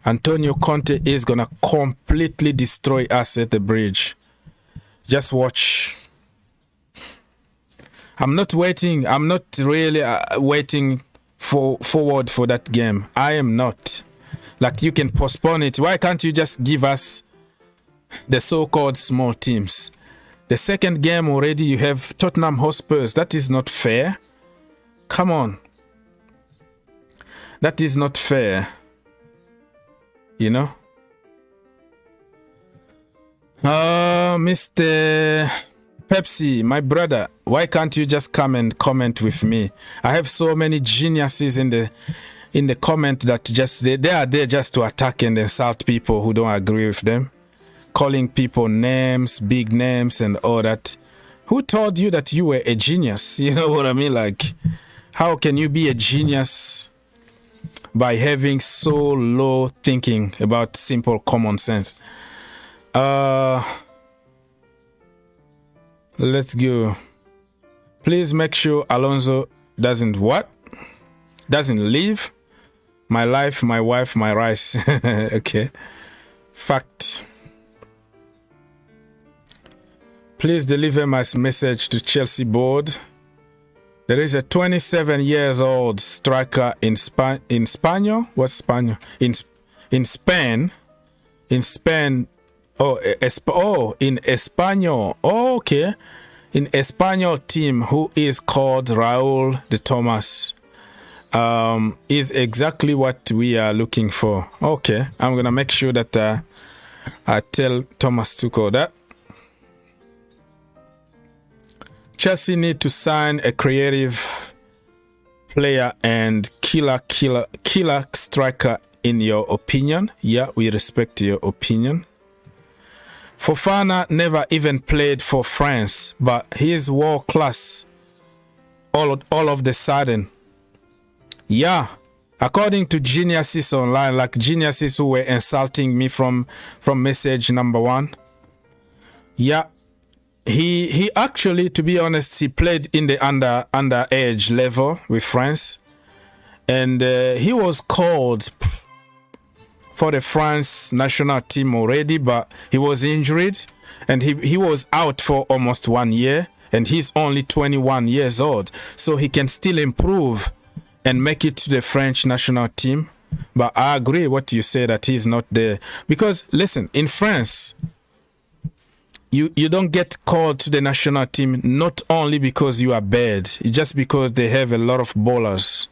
Antonio Conte is gonna completely destroy us at the bridge. Just watch. I'm not waiting. I'm not really waiting forward for that game. I am not. Like, you can postpone it. Why can't you just give us the so-called small teams? The second game already you have Tottenham Hotspurs. That is not fair. Come on. That is not fair. You know? Mr. Pepsi, my brother, why can't you just come and comment with me? I have so many geniuses in the comment that just they are there just to attack and insult people who don't agree with them, calling people names, big names and all that. Who told you that you were a genius? You know what I mean? Like, how can you be a genius by having so low thinking about simple common sense? Let's go. Please make sure Alonso doesn't leave. My life, my wife, my rice. Okay. Fact. Please deliver my message to Chelsea board. There is a 27-year-old striker in Spain. What's Spain? In Spain. In Spain. In Espanol. Oh, okay. In Espanol team who is called Raul de Thomas. Is exactly what we are looking for. Okay. I'm going to make sure that I tell Thomas Tuchel that. Chelsea need to sign a creative player and killer striker in your opinion. Yeah, we respect your opinion. Fofana never even played for France, but he is world class all of the sudden. Yeah, according to geniuses online, like geniuses who were insulting me from message number 1. Yeah, he actually, to be honest, he played in the underage level with France, and he was called for the France national team already, but he was injured and he was out for almost 1 year, and he's only 21 years old, so he can still improve and make it to the French national team. But I agree what you say, that he's not there, because listen, in France you don't get called to the national team not only because you are bad, it's just because they have a lot of ballers.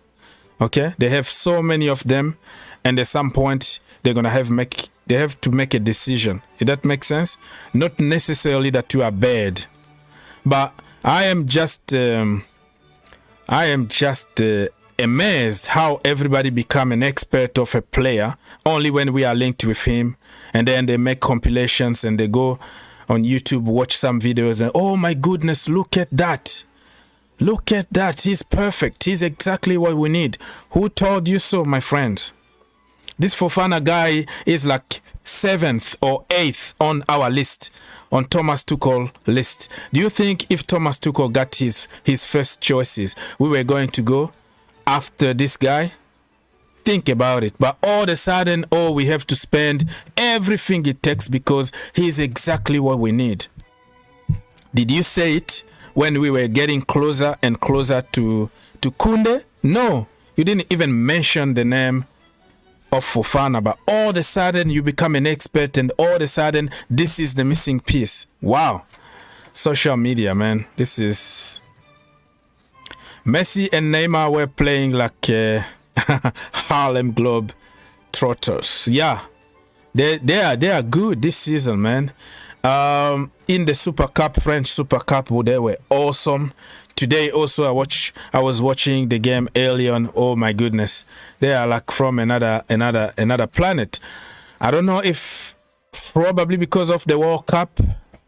Okay, they have so many of them, and at some point they have to make a decision. If that makes sense, not necessarily that you are bad. But I am just amazed how everybody become an expert of a player only when we are linked with him, and then they make compilations and they go on YouTube, watch some videos, and oh my goodness, look at that. Look at that. He's perfect. He's exactly what we need. Who told you so, my friend? This Fofana guy is like 7th or 8th on our list, on Thomas Tuchel list. Do you think if Thomas Tuchel got his first choices, we were going to go after this guy? Think about it. But all of a sudden, oh, we have to spend everything it takes because he's exactly what we need. Did you say it when we were getting closer and closer to Kunde? No, you didn't even mention the name of Fofana, but all of a sudden you become an expert, and all of a sudden this is the missing piece. Wow. Social media, man. This is... Messi and Neymar were playing like Harlem Globe Trotters. Yeah, they are good this season, man. In the Super Cup, French Super Cup, they were awesome. Today also I was watching the game early on. Oh my goodness, they are like from another planet. I don't know if probably because of the World Cup,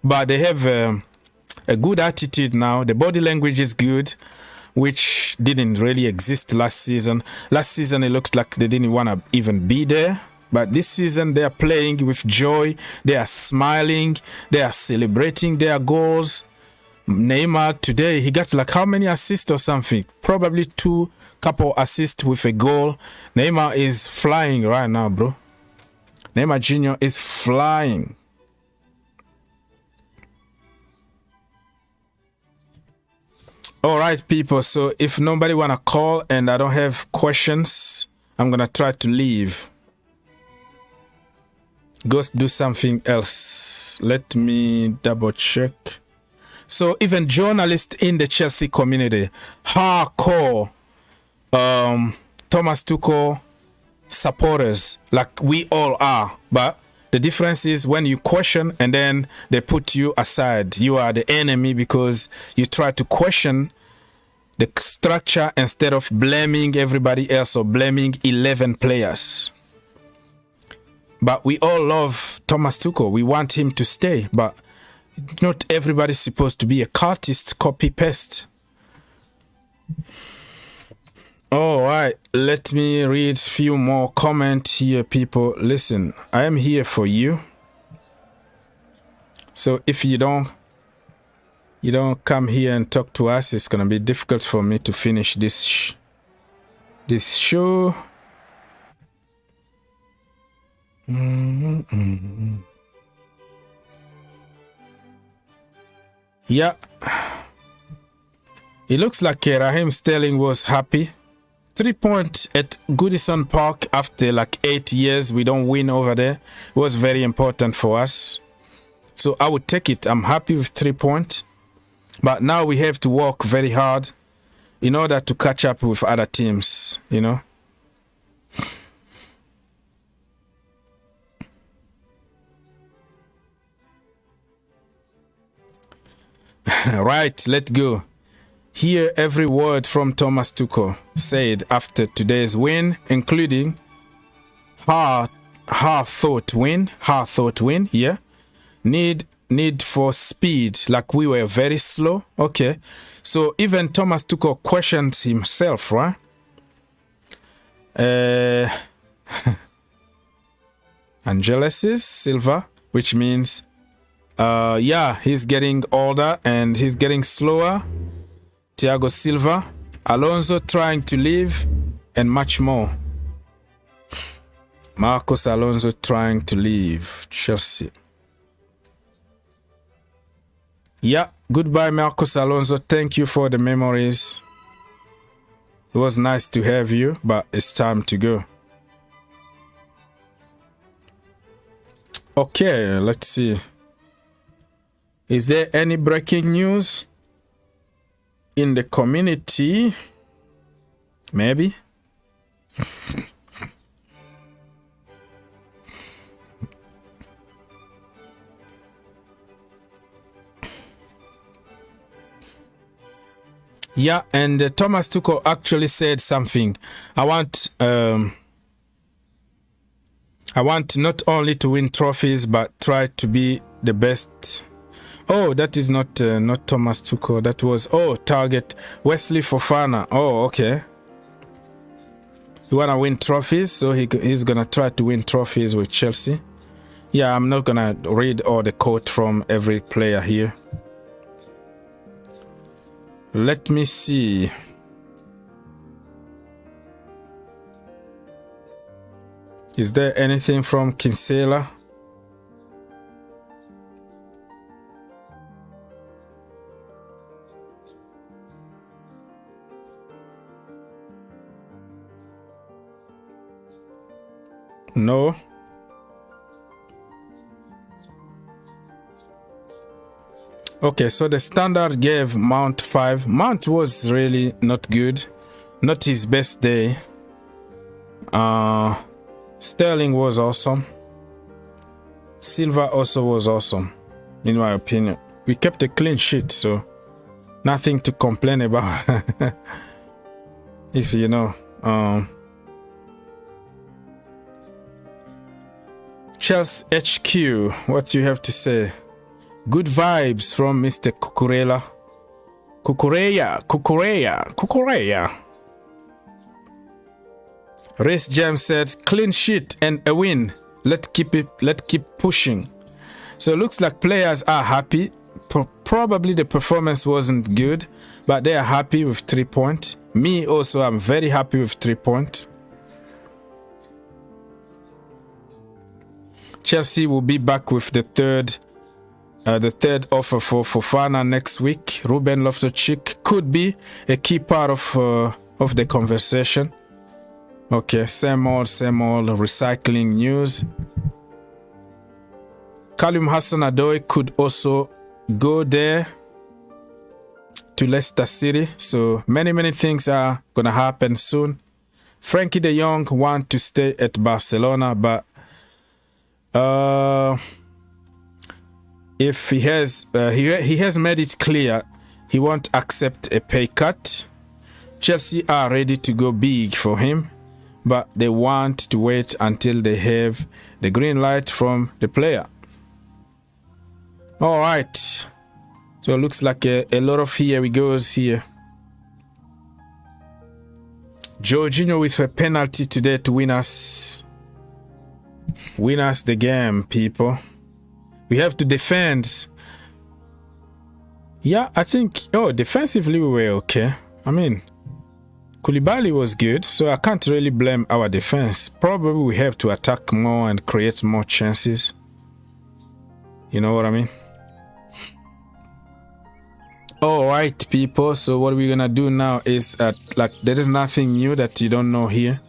but they have a good attitude now. The body language is good, which didn't really exist last season. Last season it looked like they didn't want to even be there. But this season they are playing with joy. They are smiling. They are celebrating their goals. Neymar today, he got like how many assists or something? Probably 2 couple assists with a goal. Neymar is flying right now, bro. Neymar Jr. is flying. All right, people. So if nobody want to call and I don't have questions, I'm going to try to leave. Go do something else. Let me double check. So even journalists in the Chelsea community, hardcore Thomas Tuchel supporters, like we all are. But the difference is when you question and then they put you aside, you are the enemy because you try to question the structure instead of blaming everybody else or blaming 11 players. But we all love Thomas Tuchel. We want him to stay, but not everybody's supposed to be a cultist, copy-paste. All right, let me read a few more comments here, people. Listen, I am here for you. So if you don't come here and talk to us, it's gonna be difficult for me to finish this show. Yeah, it looks like Raheem Sterling was happy. 3 points at Goodison Park after like 8 years. We don't win over there. It was very important for us. So I would take it. I'm happy with 3 points. But now we have to work very hard in order to catch up with other teams, you know. Right, let's go. Hear every word from Thomas Tuchel said after today's win, including hard-fought win, yeah. need for speed, like we were very slow. Okay, so even Thomas Tuchel questioned himself, right? Angeles Silva, which means yeah, he's getting older and he's getting slower. Thiago Silva, Alonso trying to leave, and much more. Marcos Alonso trying to leave Chelsea. Yeah, goodbye Marcos Alonso. Thank you for the memories. It was nice to have you, but it's time to go. Okay, let's see. Is there any breaking news in the community? Maybe. Yeah, and Thomas Tuchel actually said something. I want not only to win trophies, but try to be the best. Oh, that is not Thomas Tuchel. That was target Wesley Fofana. Oh, okay. You wanna win trophies, so he's gonna try to win trophies with Chelsea. Yeah, I'm not gonna read all the quote from every player here. Let me see. Is there anything from Kinsella? No. Okay, so the Standard gave Mount 5. Mount was really not good. Not his best day. Sterling was awesome. Silva also was awesome, in my opinion. We kept a clean sheet, so nothing to complain about. If you know. Chelsea HQ, what do you have to say? Good vibes from Mr. Cucurella. Cucurella. Race Jam said, clean sheet and a win. Let's keep pushing. So it looks like players are happy. Probably the performance wasn't good, but they are happy with 3 points. Me also, I'm very happy with 3 points. Chelsea will be back with the third offer for Fofana next week. Ruben Loftus-Cheek could be a key part of the conversation. Okay, same old recycling news. Callum Hudson-Odoi could also go there to Leicester City. So many things are gonna happen soon. Frankie de Jong wants to stay at Barcelona, but if he has made it clear he won't accept a pay cut. Chelsea are ready to go big for him, but they want to wait until they have the green light from the player. All right, so it looks like a lot of here we goes here. Jorginho with a penalty today to win us the game, people. We have to defend. Yeah, I think defensively we were okay. I mean, Koulibaly was good, so I can't really blame our defense. Probably we have to attack more and create more chances. You know what I mean? All right, people. So what we're gonna do now is like there is nothing new that you don't know here.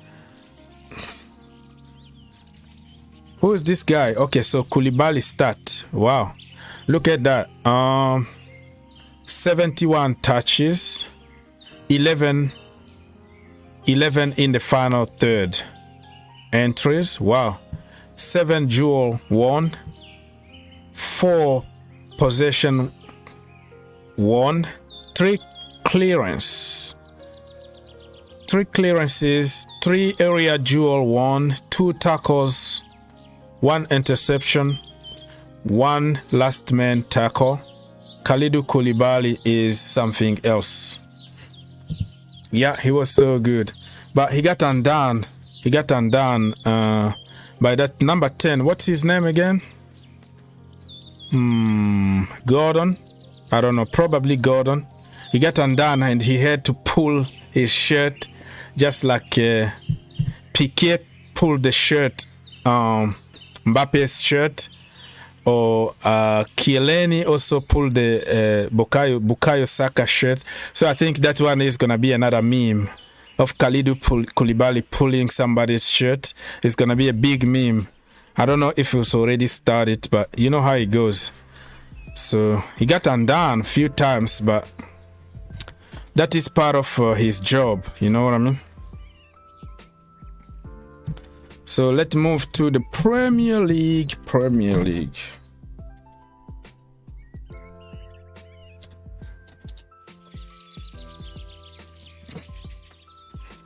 Who is this guy? Okay, so Koulibaly stat. Wow, look at that. 71 touches, 11 in the final third. Entries. Wow, 7 duel won, 4 possession won, 3 clearances, 3 area duel won, 2 tackles, 1 interception, one last man tackle. Kalidou Koulibaly is something else. Yeah, he was so good. But he got undone. He got undone by that number 10. What's his name again? Gordon. I don't know. Probably Gordon. He got undone and he had to pull his shirt just like Piqué pulled the shirt, Mbappe's shirt. Or Chiellini also pulled the Bukayo Saka shirt. So I think that one is going to be another meme of Kalidou Koulibaly pulling somebody's shirt. It's going to be a big meme. I don't know if it's already started, but you know how it goes. So he got undone a few times, but that is part of his job. You know what I mean? So let's move to the Premier League.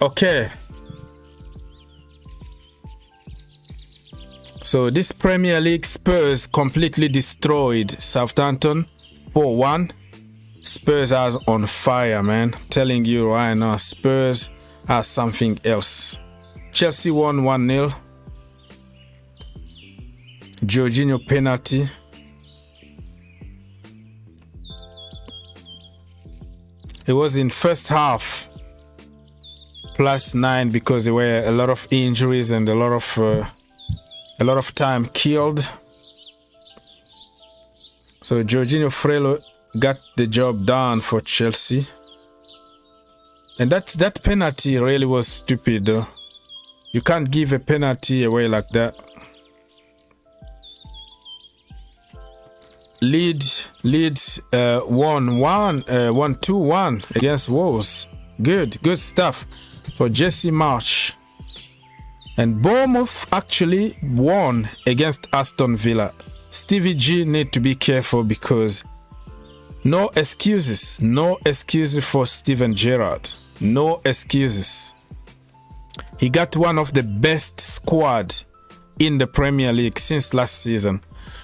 Okay. So this Premier League, Spurs completely destroyed Southampton 4-1. Spurs are on fire, man. Telling you right now, Spurs are something else. Chelsea won 1-0. Jorginho penalty. It was in first half +9 because there were a lot of injuries and a lot of time killed. So Jorginho Frello got the job done for Chelsea. And that penalty really was stupid though. You can't give a penalty away like that. Leeds won 2-1 against Wolves. Good stuff for Jesse Marsch. And Bournemouth actually won against Aston Villa. Stevie G need to be careful because no excuses for Steven Gerrard. No excuses. He got one of the best squad in the Premier League since last season.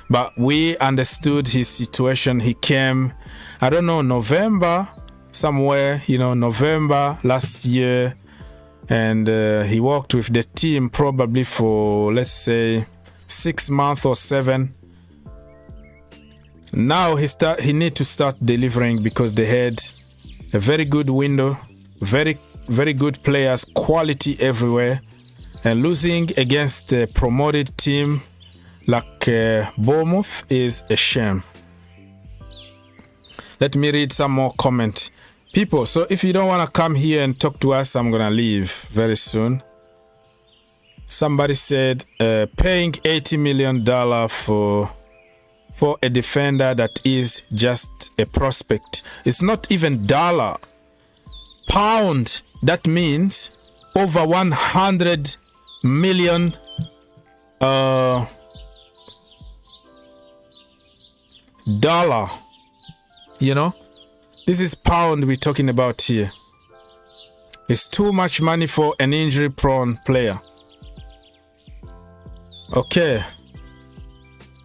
But we understood his situation. He came, I don't know, November, somewhere, November last year. And he worked with the team probably for, let's say, 6 months or 7. Now he need to start delivering because they had a very good window, very good players, quality everywhere. And losing against a promoted team like Bournemouth is a shame. Let me read some more comments. People, so if you don't want to come here and talk to us, I'm going to leave very soon. Somebody said paying $80 million for a defender that is just a prospect. It's not even dollar. Pound, that means over 100 million dollar. This is pound we're talking about here. It's too much money for an injury-prone player. Okay.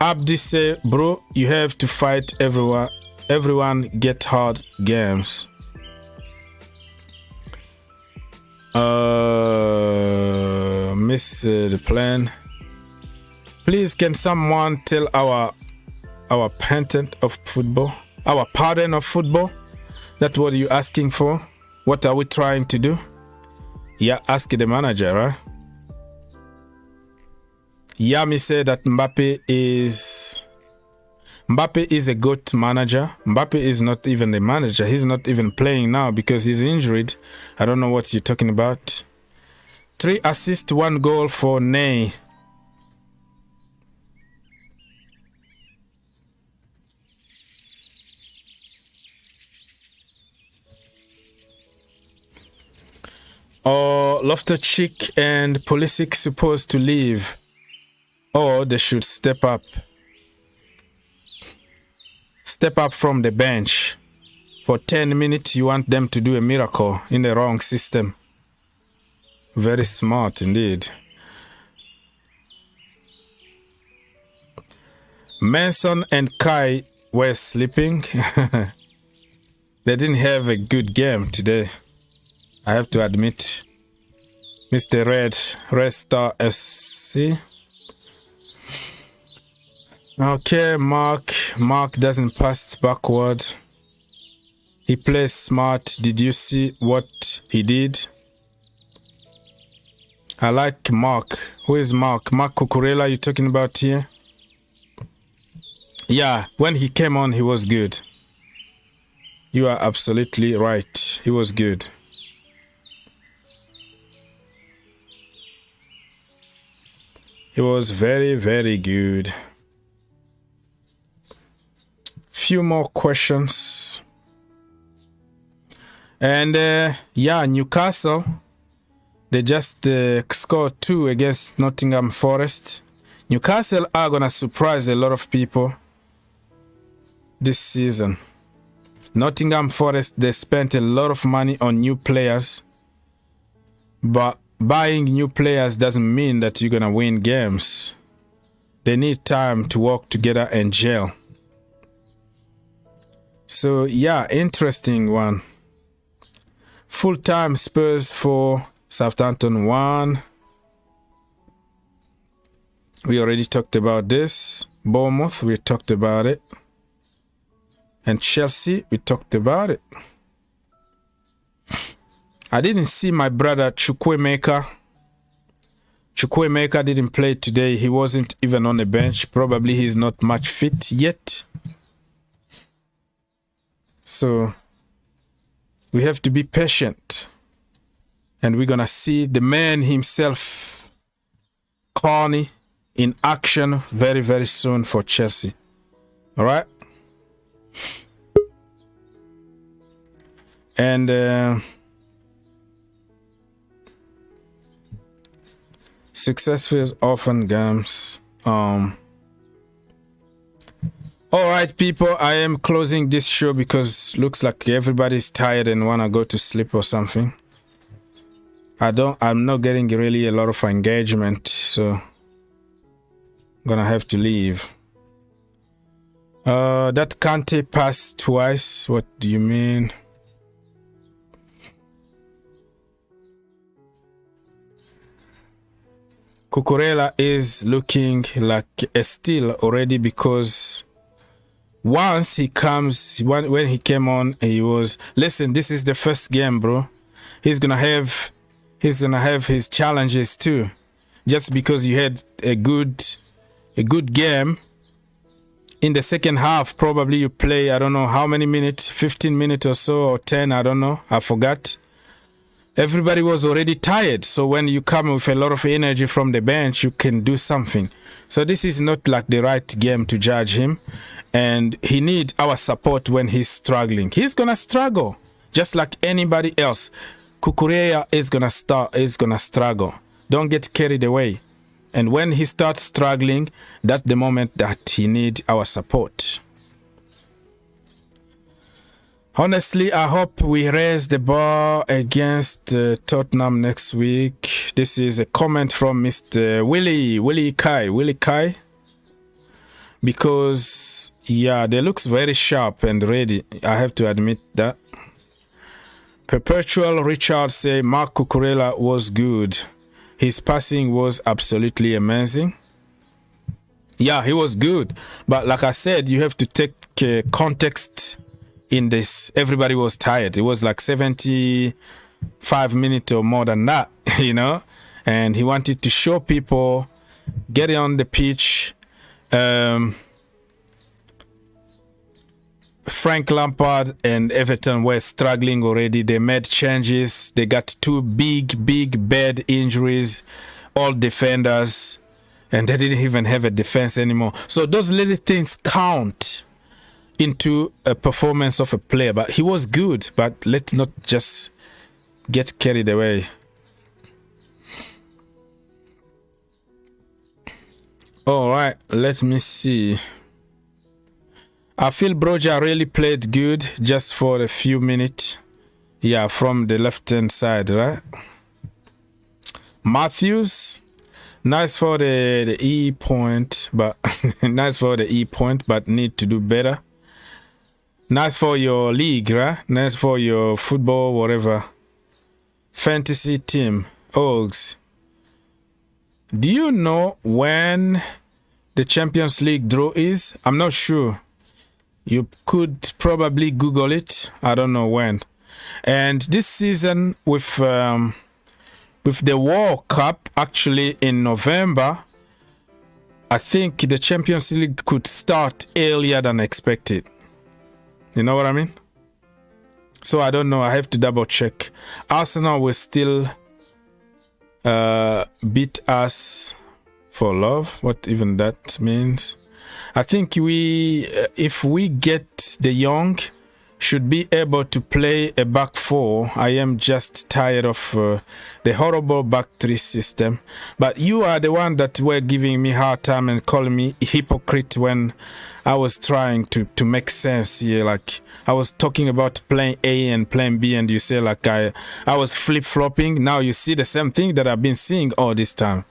Abdi say, bro, you have to fight everyone. Everyone get hard games. Miss the plan. Please, can someone tell our patent of football? Our pardon of football? That's what you're asking for? What are we trying to do? Yeah, ask the manager, right? Yami said that Mbappe is a good manager. Mbappe is not even the manager. He's not even playing now because he's injured. I don't know what you're talking about. 3 assists, 1 goal for Ney. Or Loftus-Cheek and Pulisic supposed to leave, or they should step up from the bench. For 10 minutes you want them to do a miracle in the wrong system. Very smart indeed. Manson and Kai were sleeping. They didn't have a good game today, I have to admit. Mr. Red Star SC. Okay, Mark doesn't pass backward. He plays smart. Did you see what he did? I like Mark. Who is Mark? Mark Cucurella you talking about here? Yeah, when he came on, he was good. You are absolutely right. He was good. He was very, very good. Few more questions. And yeah, Newcastle, they just scored 2 against Nottingham Forest. Newcastle are gonna surprise a lot of people this season. Nottingham Forest, they spent a lot of money on new players, but buying new players doesn't mean that you're gonna win games. They need time to work together and gel. So yeah, interesting one. Full-time Spurs for Southampton 1. We already talked about this. Bournemouth, we talked about it. And Chelsea, we talked about it. I didn't see my brother Chukwuemeka. Chukwuemeka didn't play today. He wasn't even on the bench. Probably he's not much fit yet. So we have to be patient. And we're going to see the man himself, Carney, in action very, very soon for Chelsea. All right? And successful often games. All right, people, I am closing this show because looks like everybody's tired and want to go to sleep or something. I'm not getting really a lot of engagement, so I'm gonna have to leave. That Kante passed twice. What do you mean? Cucurella is looking like a steal already because once he comes, when he came on, he was, listen, this is the first game, bro. He's gonna have his challenges too. Just because you had a good game in the second half, probably you play, I don't know how many minutes, 15 minutes or so, or 10, I don't know, I forgot. Everybody was already tired, so when you come with a lot of energy from the bench, you can do something. So this is not like the right game to judge him, and he needs our support when he's struggling. He's gonna struggle, just like anybody else. Cucurella is gonna struggle. Don't get carried away. And when he starts struggling, that's the moment that he needs our support. Honestly, I hope we raise the bar against Tottenham next week. This is a comment from Mr. Willie Kai. Because, yeah, they looks very sharp and ready. I have to admit that. Perpetual Richard say Mark Cucurella was good. His passing was absolutely amazing. Yeah, he was good. But like I said, you have to take context in this. Everybody was tired. It was like 75 minutes or more than that, you know. And he wanted to show people, get on the pitch. Frank Lampard and Everton were struggling already. They made changes. They got 2 big bad injuries, all defenders, and they didn't even have a defense anymore. So those little things count into a performance of a player. But he was good, but let's not just get carried away. All right, let me see. I feel Broja really played good just for a few minutes. Yeah, from the left-hand side, right? Matthews, nice for the E point, but Nice for the E point, but need to do better. Nice for your league, right? Nice for your football, whatever. Fantasy team, Ogs. Do you know when the Champions League draw is? I'm not sure. You could probably Google it. I don't know when. And this season with the World Cup actually in November, I think the Champions League could start earlier than expected. You know what I mean? So I don't know. I have to double check. Arsenal will still beat us for love. What even that means? I think if we get the young, should be able to play a back four. I am just tired of the horrible back three system. But you are the one that were giving me hard time and calling me a hypocrite when I was trying to make sense here. Like I was talking about playing A and playing B, and you say like I was flip-flopping. Now you see the same thing that I've been seeing all this time.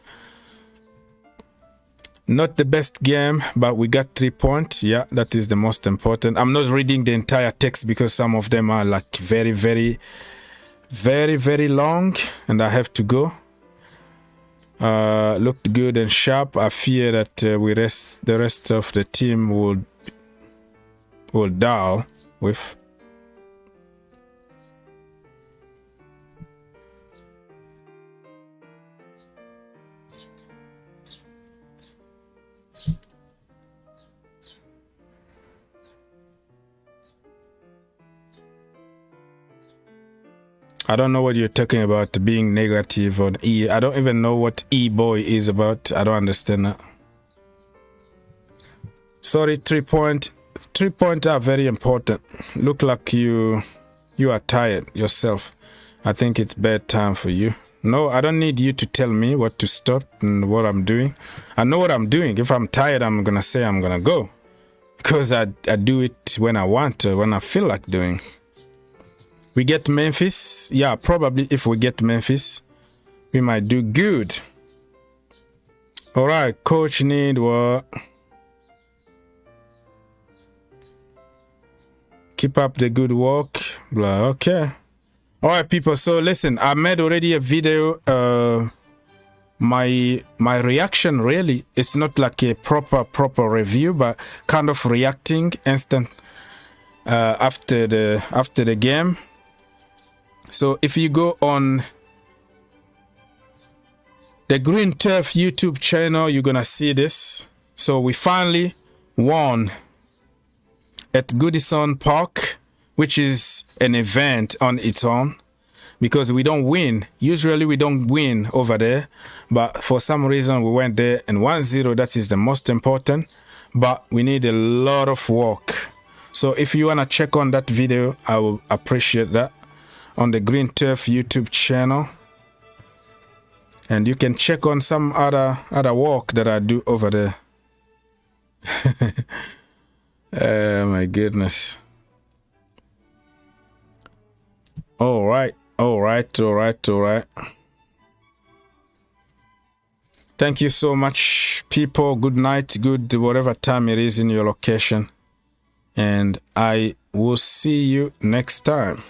Not the best game, but we got 3 points. Yeah, that is the most important. I'm not reading the entire text because some of them are like very, very, very, very long, and I have to go. Looked good and sharp. I fear that the rest of the team will dull with. I don't know what you're talking about, being negative on E. I don't even know what E-boy is about. I don't understand that. Sorry, 3 points. 3 points are very important. Look like you are tired yourself. I think it's bad time for you. No, I don't need you to tell me what to stop and what I'm doing. I know what I'm doing. If I'm tired, I'm gonna say I'm gonna go. Because I do it when I want to, when I feel like doing. We get Memphis. Yeah, probably if we get Memphis, we might do good. All right, coach need what? Keep up the good work. Blah. Okay. All right, people. So listen, I made already a video. My reaction really, it's not like a proper review, but kind of reacting instant after the game. So if you go on the Green Turf YouTube channel, you're gonna see this. So we finally won at Goodison Park, which is an event on its own, because we don't win. Usually we don't win over there, but for some reason we went there and 1-0, that is the most important, but we need a lot of work. So if you wanna check on that video, I will appreciate that. On the Green Turf YouTube channel, and you can check on some other work that I do over there. Oh my goodness. All right. Thank you so much, people. Good night, good whatever time it is in your location, and I will see you next time.